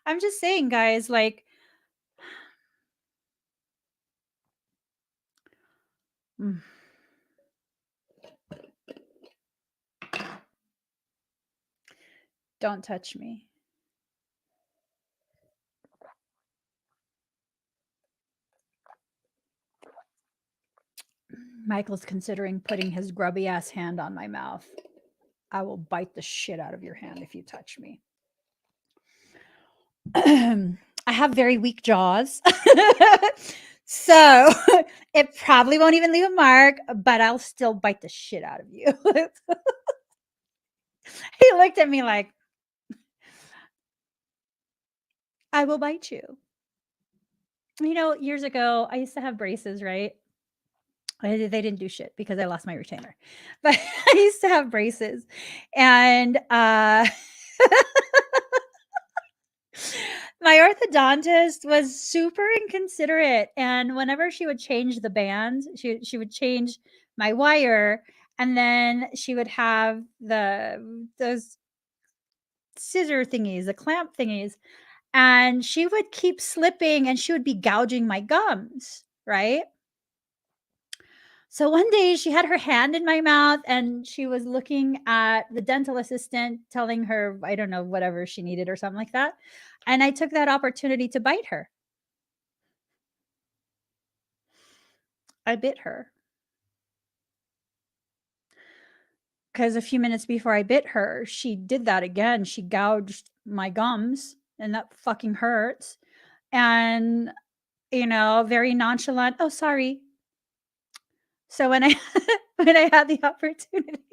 I'm just saying, guys, like, don't touch me. Michael's considering putting his grubby ass hand on my mouth. I will bite the shit out of your hand if you touch me. I have very weak jaws. So it probably won't even leave a mark, but I'll still bite the shit out of you. He looked at me like, I will bite you. You know, years ago, I used to have braces, right? They didn't do shit because I lost my retainer. But I used to have braces. And my orthodontist was super inconsiderate, and whenever she would change the bands, she would change my wire, and then she would have those scissor thingies, the clamp thingies, and she would keep slipping and she would be gouging my gums, right? So one day she had her hand in my mouth and she was looking at the dental assistant, telling her, I don't know, whatever she needed or something like that. And I took that opportunity to bite her. I bit her. Because a few minutes before I bit her, she did that again. She gouged my gums, and that fucking hurts. And, very nonchalant, oh, sorry. So when I when I had the opportunity,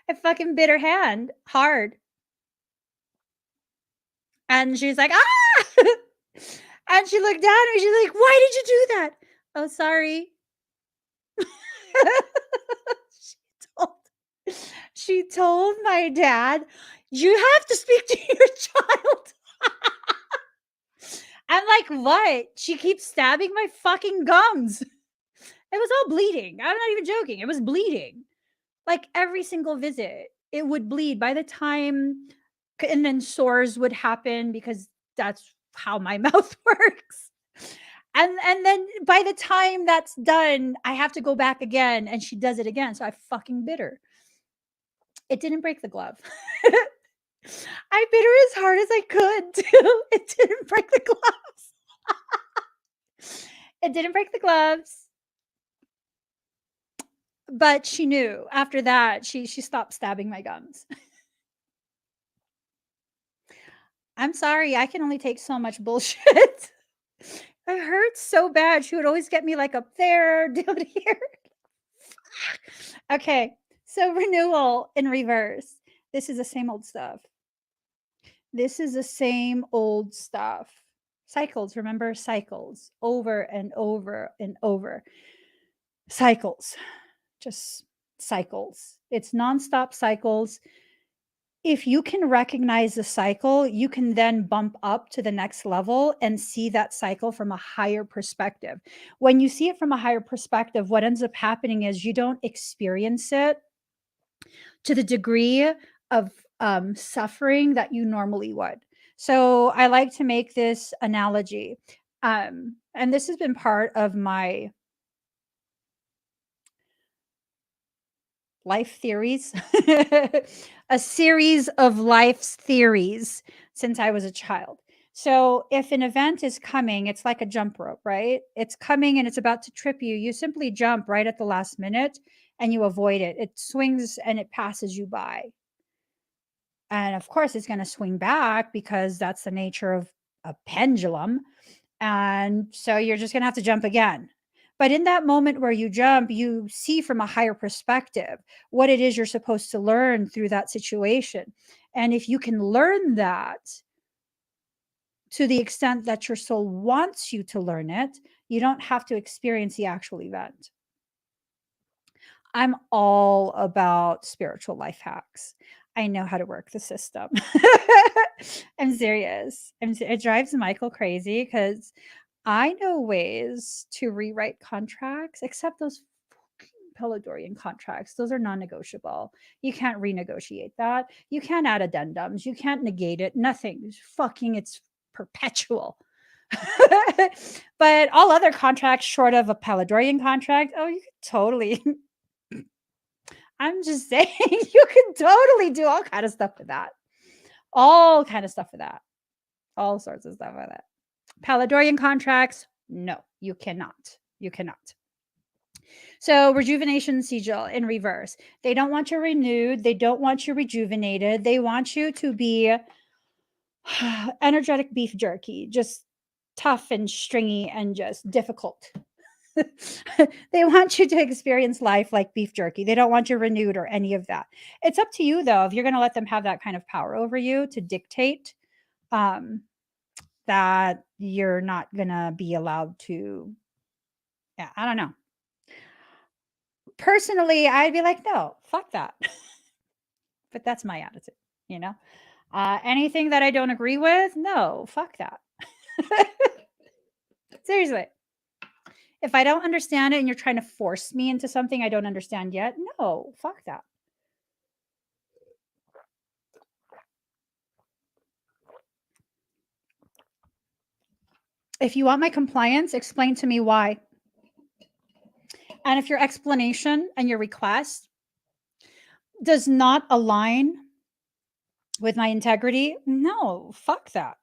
I fucking bit her hand hard. And she's like, ah! And she looked down at me. She's like, why did you do that? Oh, sorry. she told my dad, you have to speak to your child. I'm like, what? She keeps stabbing my fucking gums. It was all bleeding. I'm not even joking. It was bleeding. Like every single visit, it would bleed by the time, and then sores would happen because that's how my mouth works. And then by the time that's done, I have to go back again, and she does it again. So I fucking bit her. It didn't break the glove. I bit her as hard as I could too. It didn't break the gloves. It didn't break the gloves. But she knew after that, she stopped stabbing my gums. I'm sorry, I can only take so much bullshit. It hurts so bad. She would always get me like up there, down here. Okay, so renewal in reverse. This is the same old stuff. This is the same old stuff. Cycles, remember? Cycles over and over and over. Cycles, just cycles. It's nonstop cycles. If you can recognize the cycle, you can then bump up to the next level and see that cycle from a higher perspective. When you see it from a higher perspective, what ends up happening is you don't experience it to the degree of suffering that you normally would. So I like to make this analogy. And this has been part of my life theories, a series of life's theories since I was a child. So if an event is coming, it's like a jump rope, right? It's coming and it's about to trip you. You simply jump right at the last minute and you avoid it. It swings and it passes you by. And of course, it's going to swing back because that's the nature of a pendulum. And so you're just going to have to jump again. But in that moment where you jump, you see from a higher perspective what it is you're supposed to learn through that situation. And if you can learn that to the extent that your soul wants you to learn it, you don't have to experience the actual event. I'm all about spiritual life hacks. I know how to work the system. I'm serious. It drives Michael crazy because I know ways to rewrite contracts, except those Peladorian contracts. Those are non-negotiable. You can't renegotiate that. You can't add addendums. You can't negate it. Nothing. It's perpetual. But all other contracts short of a Peladorian contract, oh, you could totally. I'm just saying, you can totally do all kind of stuff with that. All kind of stuff with that. All sorts of stuff with that. Peladorian contracts, no, you cannot. You cannot. So rejuvenation sigil in reverse. They don't want you renewed. They don't want you rejuvenated. They want you to be energetic beef jerky, just tough and stringy and just difficult. They want you to experience life like beef jerky. They don't want you renewed or any of that. It's up to you, though, if you're going to let them have that kind of power over you to dictate that you're not going to be allowed to. Yeah, I don't know. Personally, I'd be like, no, fuck that. But that's my attitude, you know? Anything that I don't agree with, no, fuck that. Seriously. If I don't understand it and you're trying to force me into something I don't understand yet, no, fuck that. If you want my compliance, explain to me why. And if your explanation and your request does not align with my integrity, no, fuck that.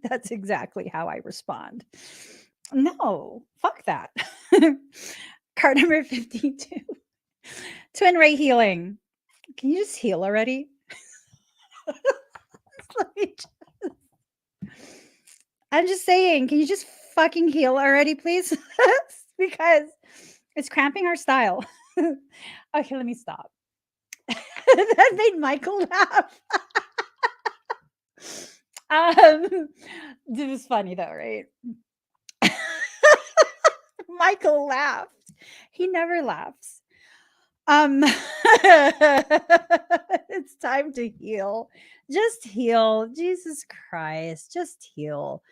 That's exactly how I respond. No, fuck that. Card number 52. Twin ray healing. Can you just heal already? I'm just saying, can you just fucking heal already, please? Because it's cramping our style. Okay, let me stop. That made Michael laugh. This is funny though, right? Michael laughed. He never laughs. It's time to heal. Just heal. Jesus Christ, just heal.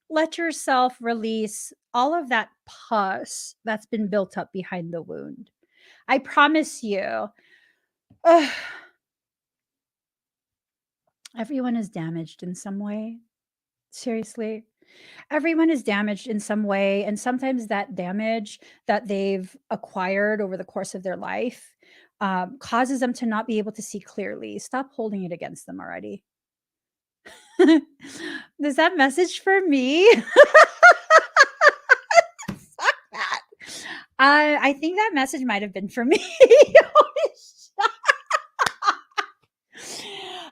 Let yourself release all of that pus that's been built up behind the wound. I promise you. Everyone is damaged in some way. Seriously. Everyone is damaged in some way. And sometimes that damage that they've acquired over the course of their life causes them to not be able to see clearly. Stop holding it against them already. Is that message for me? Fuck that. I think that message might have been for me.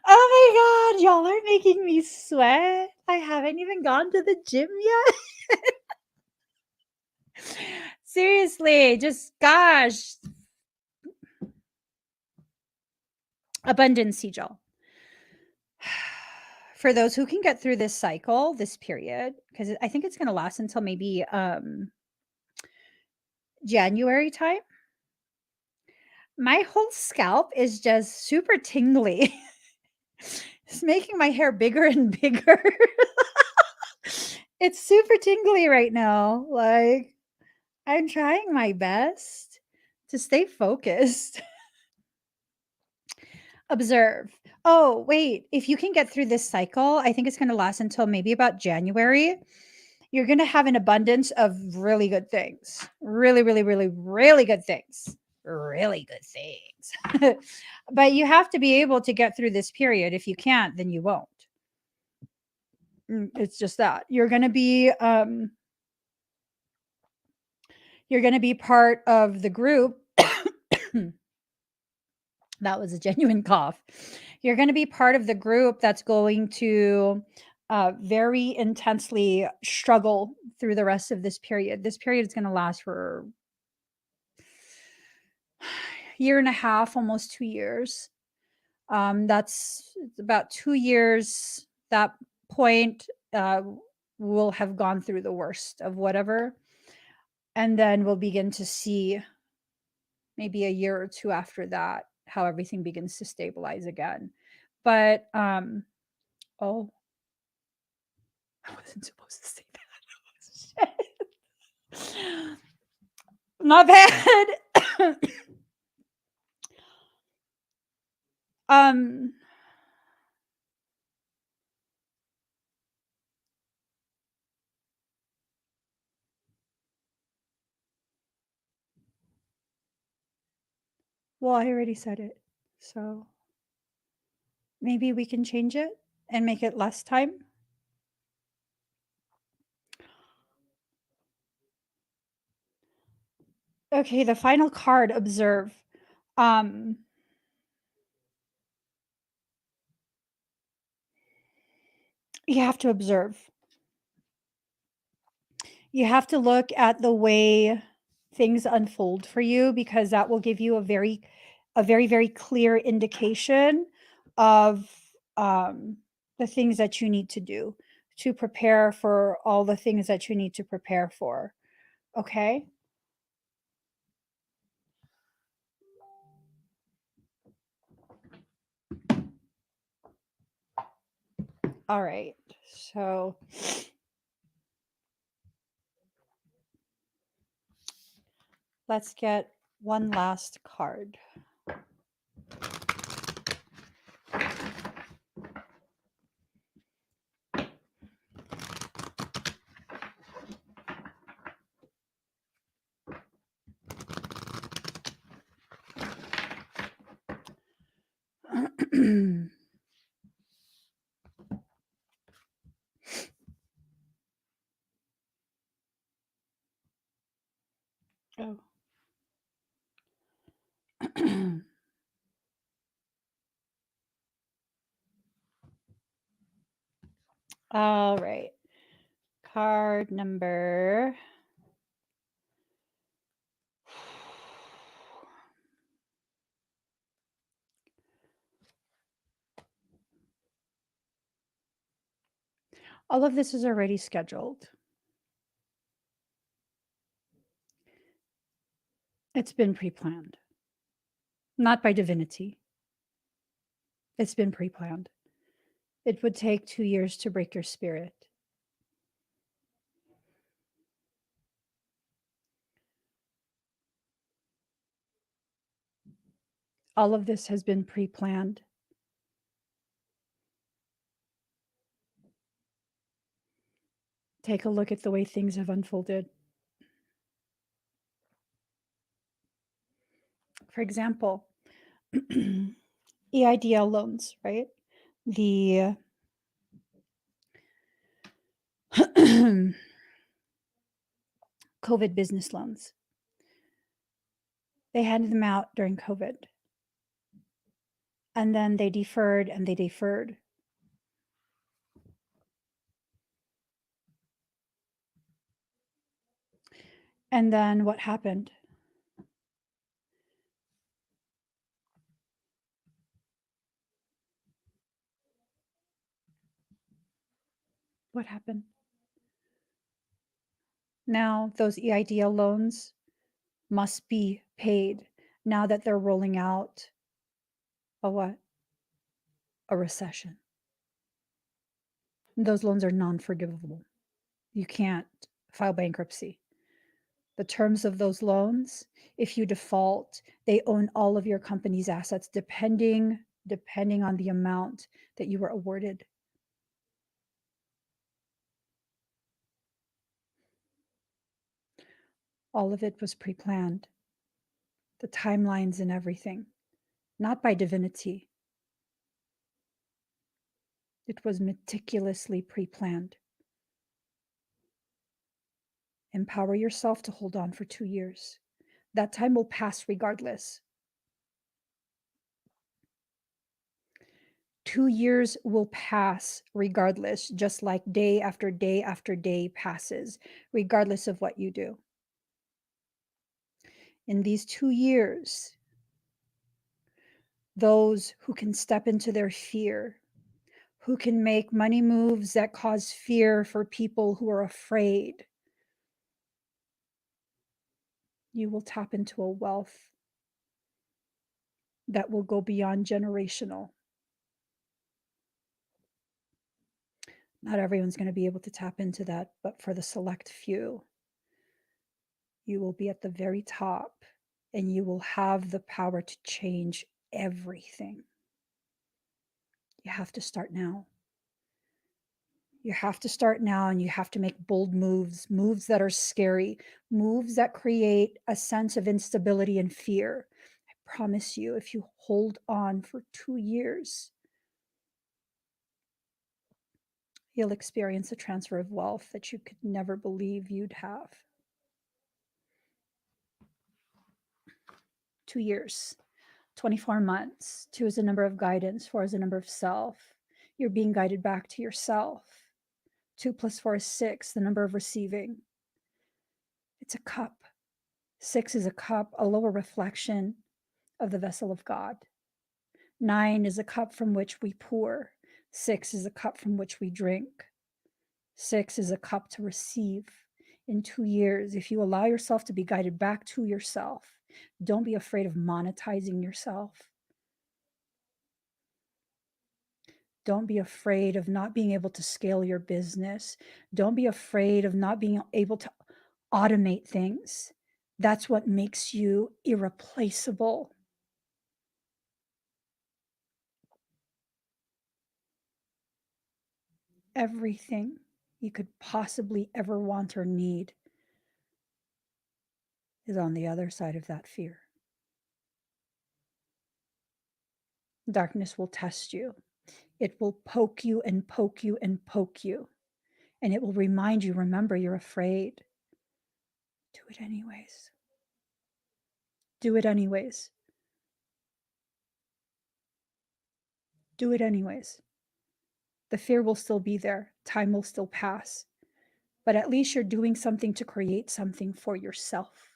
Oh my god, y'all are making me sweat. I haven't even gone to the gym yet. Seriously, just gosh. Abundance sigil. For those who can get through this cycle, this period, because I think it's going to last until maybe January time. My whole scalp is just super tingly. It's making my hair bigger and bigger. It's super tingly right now. Like, I'm trying my best to stay focused. Observe. Oh, wait. If you can get through this cycle, I think it's going to last until maybe about January. You're going to have an abundance of really good things. Really, really, really, really good things. Really good things. But you have to be able to get through this period. If you can't, then you won't. It's just that. You're going to be part of the group. That was a genuine cough. You're going to be part of the group that's going to very intensely struggle through the rest of this period. This period is going to last for a year and a half, almost 2 years. That's about 2 years. That point we'll have gone through the worst of whatever. And then we'll begin to see maybe a year or two after that how everything begins to stabilize again. But oh, I wasn't supposed to say that. Shit. My bad. um well, I already said it. So maybe we can change it and make it less time. Okay, the final card, observe. Um you have to observe. You have to look at the way things unfold for you, because that will give you a very, very clear indication of the things that you need to do to prepare for all the things that you need to prepare for. Okay. All right. So let's get one last card. Oh. All right. Card number. All of this is already scheduled. It's been pre-planned. Not by divinity. It's been pre-planned. It would take 2 years to break your spirit. All of this has been pre-planned. Take a look at the way things have unfolded. For example, EIDL loans, right? The COVID business loans. They handed them out during COVID. And then they deferred and they deferred. And then what happened? What happened? Now those EIDL loans must be paid now that they're rolling out a what? A recession. Those loans are non-forgivable. You can't file bankruptcy. The terms of those loans, if you default, they own all of your company's assets depending on the amount that you were awarded. All of it was pre-planned. The timelines and everything, not by divinity. It was meticulously pre-planned. Empower yourself to hold on for 2 years. That time will pass regardless. 2 years will pass regardless, just like day after day after day passes, regardless of what you do. In these 2 years, those who can step into their fear, who can make money moves that cause fear for people who are afraid, you will tap into a wealth that will go beyond generational. Not everyone's going to be able to tap into that, but for the select few, you will be at the very top and you will have the power to change everything. You have to start now. You have to start now and you have to make bold moves, moves that are scary, moves that create a sense of instability and fear. I promise you, if you hold on for 2 years, you'll experience a transfer of wealth that you could never believe you'd have. 2 years, 24 months. 2 is the number of guidance, 4 is the number of self. You're being guided back to yourself. 2 plus 4 is 6, the number of receiving. It's a cup. 6 is a cup, a lower reflection of the vessel of God. 9 is a cup from which we pour. 6 is a cup from which we drink. 6 is a cup to receive. In 2 years, if you allow yourself to be guided back to yourself, don't be afraid of monetizing yourself. Don't be afraid of not being able to scale your business. Don't be afraid of not being able to automate things. That's what makes you irreplaceable. Everything you could possibly ever want or need is on the other side of that fear. Darkness will test you. It will poke you and poke you and poke you. And it will remind you, remember, you're afraid. Do it anyways. Do it anyways. Do it anyways. The fear will still be there. Time will still pass. But at least you're doing something to create something for yourself.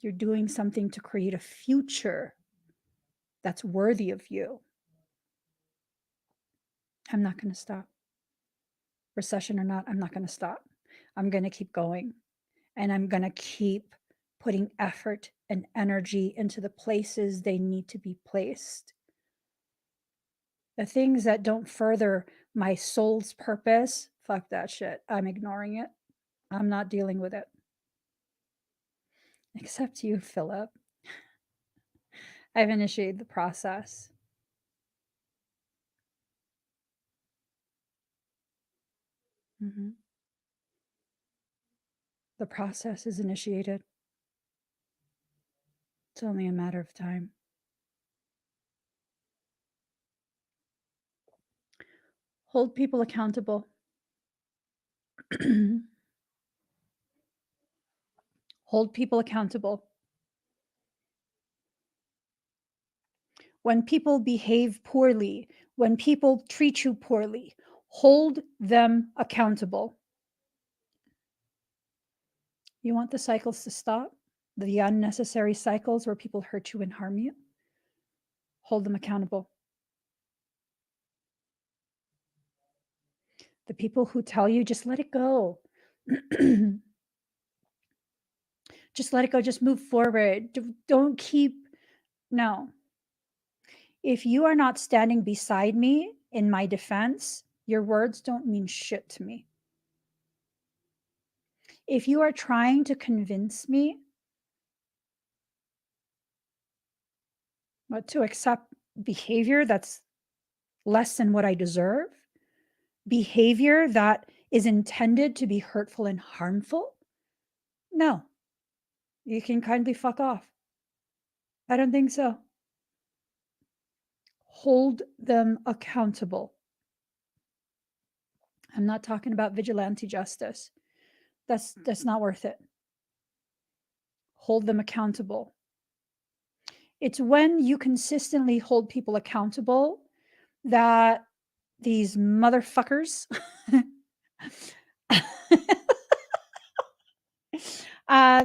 You're doing something to create a future that's worthy of you. I'm not going to stop. Recession or not, I'm not going to stop. I'm going to keep going. And I'm going to keep putting effort and energy into the places they need to be placed. The things that don't further my soul's purpose, fuck that shit. I'm ignoring it. I'm not dealing with it. Except you, Philip. I've initiated the process. Mm-hmm. The process is initiated. It's only a matter of time. Hold people accountable. Hold people accountable. when people behave poorly, when people treat you poorly, hold them accountable. You want the cycles to stop? The unnecessary cycles where people hurt you and harm you? Hold them accountable. The people who tell you, just let it go. Just let it go. Just move forward. Don't keep. No. If you are not standing beside me in my defense, your words don't mean shit to me. If you are trying to convince me to accept behavior that's less than what I deserve, behavior that is intended to be hurtful and harmful, no, you can kindly fuck off. I don't think so. Hold them accountable. I'm not talking about vigilante justice. That's not worth it. Hold them accountable. It's when you consistently hold people accountable that these motherfuckers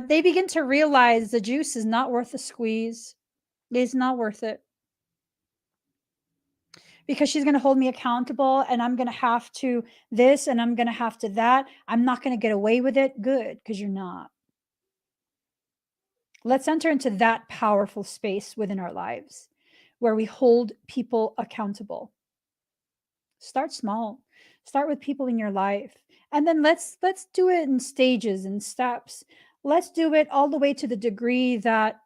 they begin to realize the juice is not worth the squeeze. It's not worth it. Because she's going to hold me accountable and I'm going to have to this and I'm going to have to that. I'm not going to get away with it. Good, because you're not. Let's enter into that powerful space within our lives where we hold people accountable. Start small. Start with people in your life. And then let's do it in stages and steps. Let's do it all the way to the degree that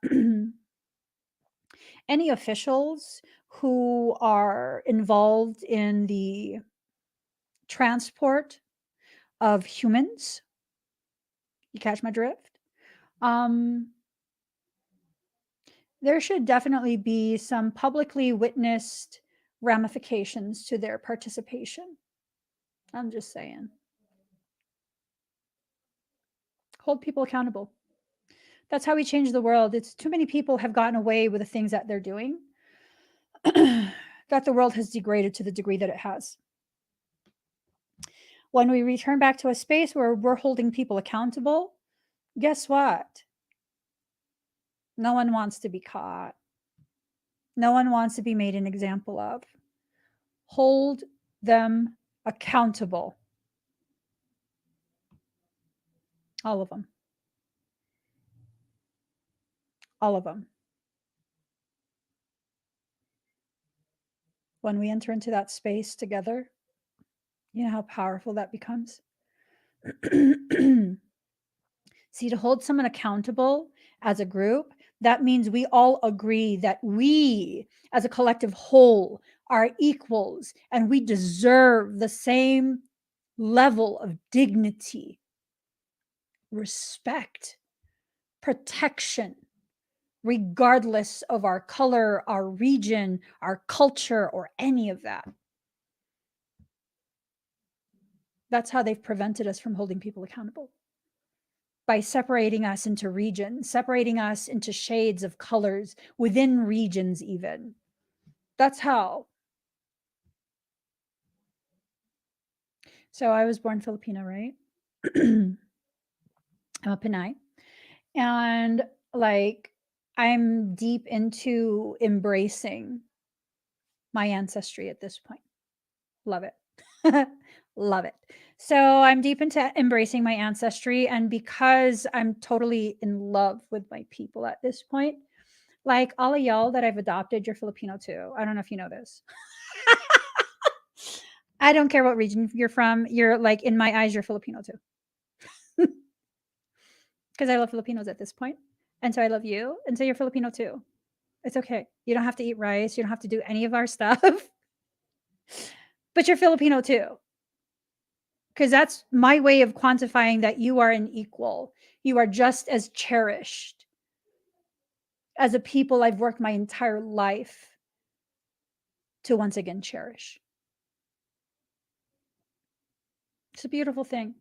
any officials who are involved in the transport of humans, you catch my drift? There should definitely be some publicly witnessed ramifications to their participation. I'm just saying. Hold people accountable. That's how we change the world. It's too many people have gotten away with the things that they're doing that the world has degraded to the degree that it has. When we return back to a space where we're holding people accountable, guess what? No one wants to be caught. No one wants to be made an example of. Hold them accountable. All of them. All of them. When we enter into that space together, you know how powerful that becomes? See, to hold someone accountable as a group, that means we all agree that we, as a collective whole, are equals and we deserve the same level of dignity, respect, protection, regardless of our color, our region, our culture, or any of that. That's how they've prevented us from holding people accountable. By separating us into regions, separating us into shades of colors within regions, even. That's how. So I was born Filipino, right? I'm a Pinay. And like, I'm deep into embracing my ancestry at this point. Love it. Love it. So I'm deep into embracing my ancestry. And because I'm totally in love with my people at this point, like all of y'all that I've adopted, you're Filipino too. I don't know if you know this. I don't care what region you're from. You're like, in my eyes, you're Filipino too. Because I love Filipinos at this point. And so I love you. And so you're Filipino too. It's okay. You don't have to eat rice. You don't have to do any of our stuff. But you're Filipino too. Because that's my way of quantifying that you are an equal. You are just as cherished as a people I've worked my entire life to once again cherish. It's a beautiful thing.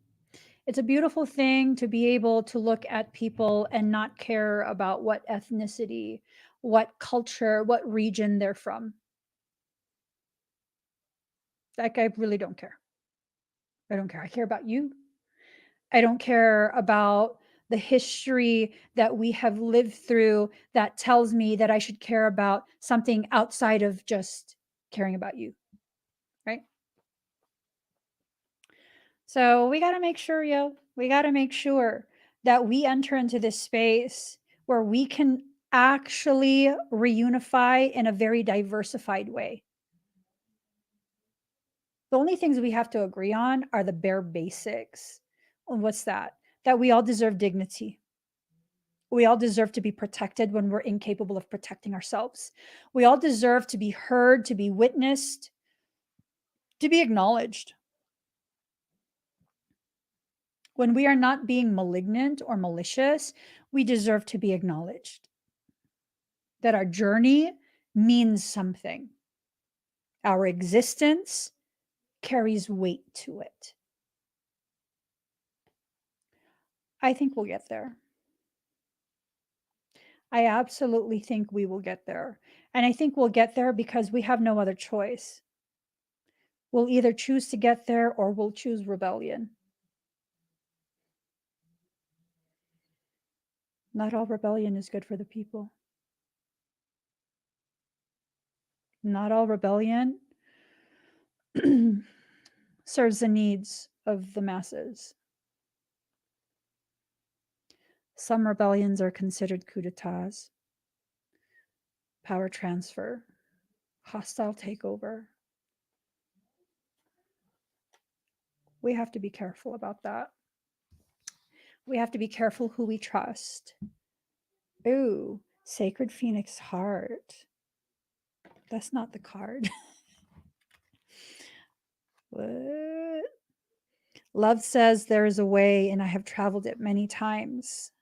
It's a beautiful thing to be able to look at people and not care about what ethnicity what culture, what region they're from. Like, I really don't care. I don't care. I care about you. I don't care about the history that we have lived through that tells me that I should care about something outside of just caring about you, right? So we got to make sure, we got to make sure that we enter into this space where we can actually reunify in a very diversified way. The only things we have to agree on are the bare basics. And what's that? That we all deserve dignity. We all deserve to be protected when we're incapable of protecting ourselves. We all deserve to be heard, to be witnessed, to be acknowledged. When we are not being malignant or malicious, we deserve to be acknowledged. That our journey means something. Our existence carries weight to it. I think we'll get there. I absolutely think we will get there. And I think we'll get there because we have no other choice. We'll either choose to get there or we'll choose rebellion. Not all rebellion is good for the people. Not all rebellion serves the needs of the masses. Some rebellions are considered coups d'etats, power transfer, hostile takeover. We have to be careful about that. We have to be careful who we trust. Ooh, Sacred Phoenix Heart. That's not the card. What? Love says there is a way, and I have traveled it many times.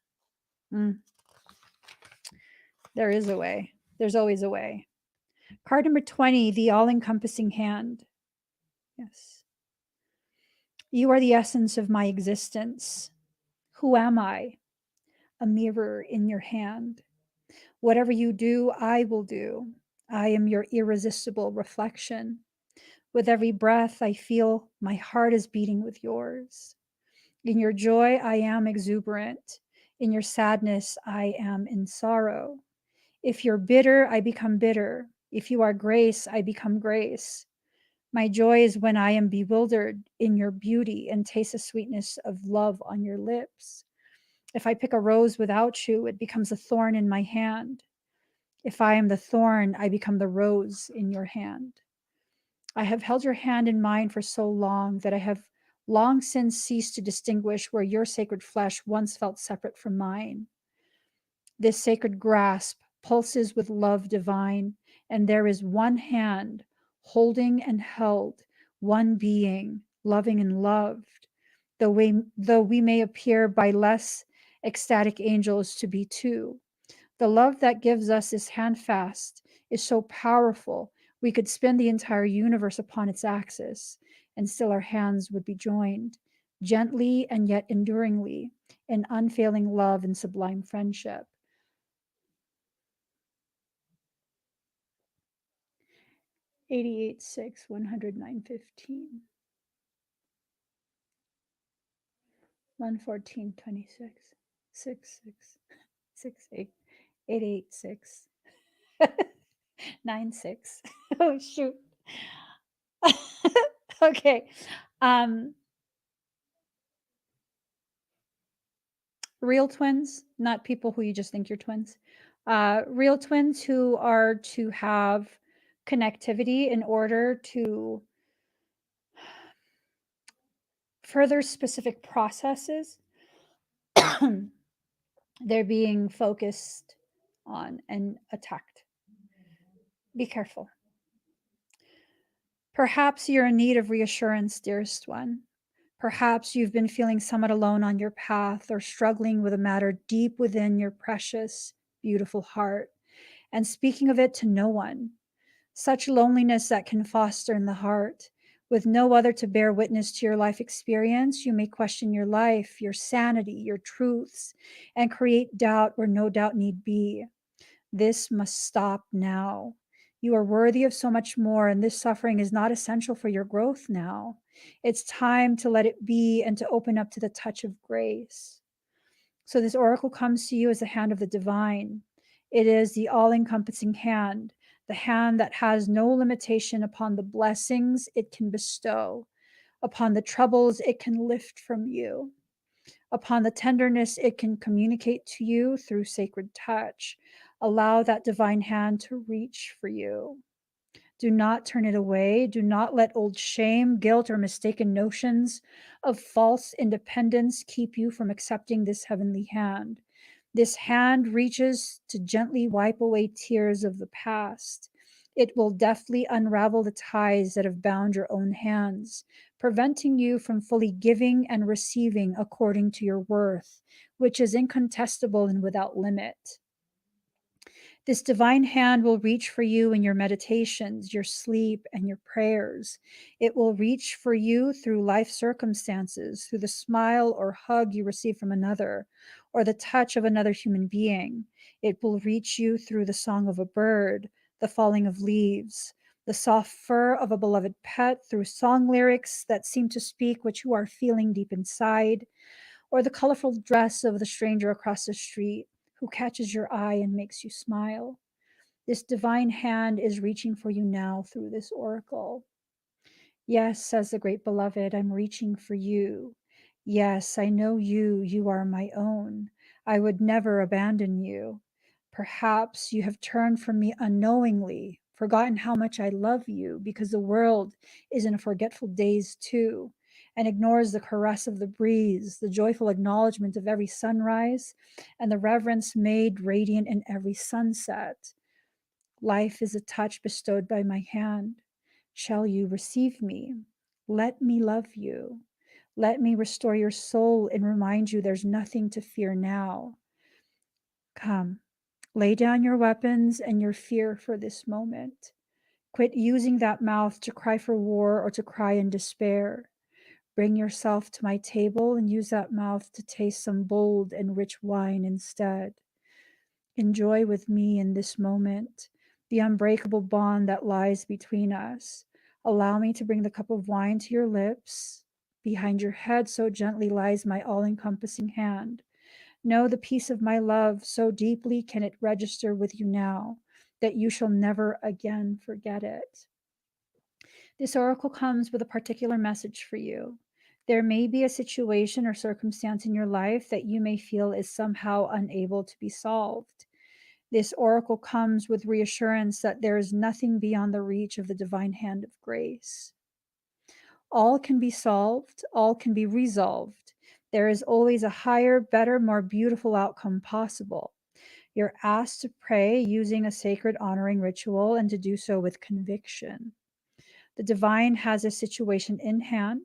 There is a way. There's always a way. Card number 20, the all-encompassing hand. Yes. You are the essence of my existence. Who am I? A mirror in your hand. Whatever you do, I will do. I am your irresistible reflection. With every breath, I feel my heart is beating with yours. In your joy, I am exuberant. In your sadness, I am in sorrow. If you're bitter, I become bitter. If you are grace, I become grace. My joy is when I am bewildered in your beauty and taste the sweetness of love on your lips. If I pick a rose without you, it becomes a thorn in my hand. If I am the thorn, I become the rose in your hand. I have held your hand in mine for so long that I have long since ceased to distinguish where your sacred flesh once felt separate from mine. This sacred grasp pulses with love divine, and there is one hand holding and held, one being, loving and loved, though we may appear by less ecstatic angels to be two. The love that gives us this handfast is so powerful, we could spin the entire universe upon its axis, and still our hands would be joined, gently and yet enduringly, in unfailing love and sublime friendship. 88-6, 109-15, 114-26, 6-6, 6-8, 8-8-6, 9-6. Oh, shoot. Okay. Real twins, not people who you just think you're twins. Real twins who are to have connectivity in order to further specific processes they're being focused on and attacked. Be careful. Perhaps you're in need of reassurance, dearest one. Perhaps you've been feeling somewhat alone on your path or struggling with a matter deep within your precious, beautiful heart and speaking of it to no one. Such loneliness that can foster in the heart. With no other to bear witness to your life experience, you may question your life, your sanity, your truths, and create doubt where no doubt need be. This must stop now. You are worthy of so much more, and this suffering is not essential for your growth now. It's time to let it be and to open up to the touch of grace. So, this oracle comes to you as the hand of the divine. It is the all encompassing hand, the hand that has no limitation upon the blessings it can bestow, upon the troubles it can lift from you, upon the tenderness it can communicate to you through sacred touch. Allow that divine hand to reach for you. Do not turn it away. Do not let old shame, guilt, or mistaken notions of false independence keep you from accepting this heavenly hand. This hand reaches to gently wipe away tears of the past. It will deftly unravel the ties that have bound your own hands, preventing you from fully giving and receiving according to your worth, which is incontestable and without limit. This divine hand will reach for you in your meditations, your sleep, and your prayers. It will reach for you through life circumstances, through the smile or hug you receive from another, or the touch of another human being. It will reach you through the song of a bird, the falling of leaves, the soft fur of a beloved pet, through song lyrics that seem to speak what you are feeling deep inside, or the colorful dress of the stranger across the street who catches your eye and makes you smile. This divine hand is reaching for you now through this oracle. Yes, says the great beloved, I'm reaching for you. Yes, I know you. You are my own. I would never abandon you. Perhaps you have turned from me unknowingly, forgotten how much I love you because the world is in a forgetful daze too, and ignores the caress of the breeze, the joyful acknowledgement of every sunrise, and the reverence made radiant in every sunset. Life is a touch bestowed by my hand. Shall you receive me? Let me love you. Let me restore your soul and remind you there's nothing to fear now. Come, lay down your weapons and your fear for this moment. Quit using that mouth to cry for war or to cry in despair. Bring yourself to my table and use that mouth to taste some bold and rich wine instead. Enjoy with me in this moment the unbreakable bond that lies between us. Allow me to bring the cup of wine to your lips. Behind your head, so gently lies my all encompassing hand. Know the peace of my love, so deeply can it register with you now that you shall never again forget it. This oracle comes with a particular message for you. There may be a situation or circumstance in your life that you may feel is somehow unable to be solved. This oracle comes with reassurance that there is nothing beyond the reach of the divine hand of grace. All can be solved, all can be resolved. There is always a higher, better, more beautiful outcome possible. You're asked to pray using a sacred honoring ritual and to do so with conviction. The divine has a situation in hand,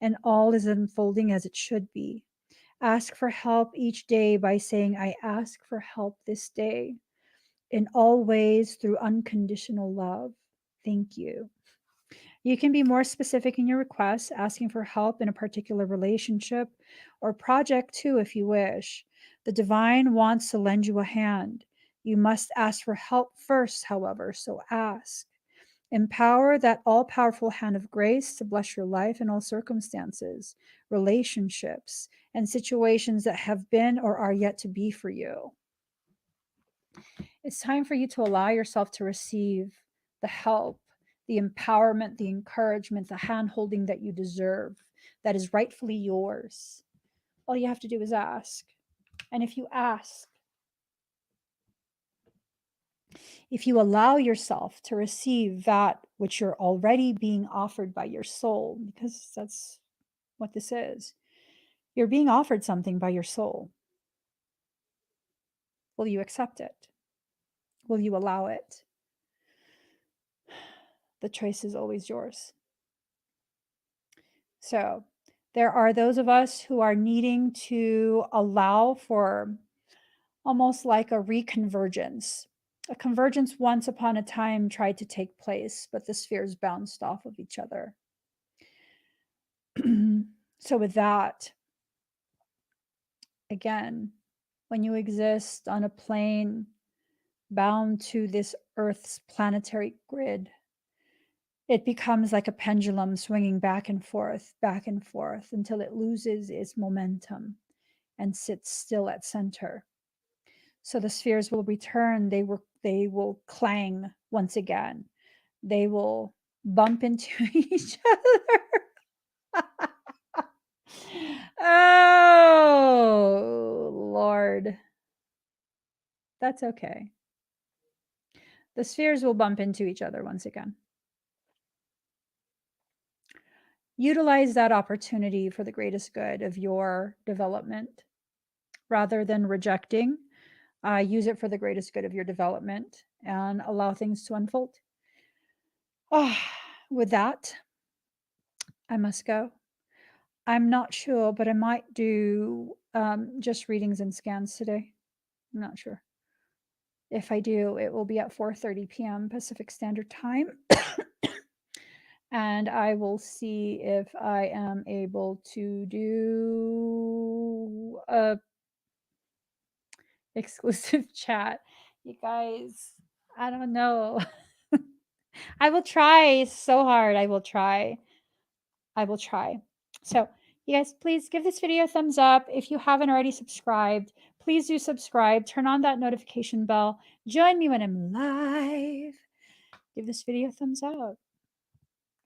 and all is unfolding as it should be. Ask for help each day by saying, I ask for help this day. In all ways, through unconditional love. Thank you. You can be more specific in your requests, asking for help in a particular relationship or project too, if you wish. The divine wants to lend you a hand. You must ask for help first, however, so ask. Empower that all powerful hand of grace to bless your life in all circumstances, relationships, and situations that have been or are yet to be for you. It's time for you to allow yourself to receive the help, the empowerment, the encouragement, the hand holding that you deserve, that is rightfully yours. All you have to do is ask. And if you allow yourself to receive that which you're already being offered by your soul, because that's what this is, you're being offered something by your soul. Will you accept it? Will you allow it? The choice is always yours. So there are those of us who are needing to allow for almost like a reconvergence. A convergence once upon a time tried to take place, but the spheres bounced off of each other. So, with that, again, when you exist on a plane bound to this Earth's planetary grid. It becomes like a pendulum swinging back and forth, until it loses its momentum and sits still at center. So the spheres will return, they will clang once again. They will bump into each other. Oh, Lord. That's okay. The spheres will bump into each other once again. Utilize that opportunity for the greatest good of your development rather than rejecting. Use it for the greatest good of your development and allow things to unfold. With that, I must go. I'm not sure, but I might do just readings and scans today. I'm not sure. If I do, it will be at 4:30 p.m. Pacific Standard Time. And I will see if I am able to do a exclusive chat. You guys, I don't know. I will try so hard. I will try. So, you guys, please give this video a thumbs up. If you haven't already subscribed, please do subscribe. Turn on that notification bell. Join me when I'm live. Give this video a thumbs up.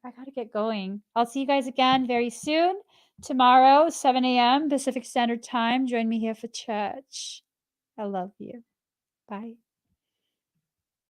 I gotta get going. I'll see you guys again very soon. Tomorrow, 7 a.m. Pacific Standard Time. Join me here for church. I love you. Bye.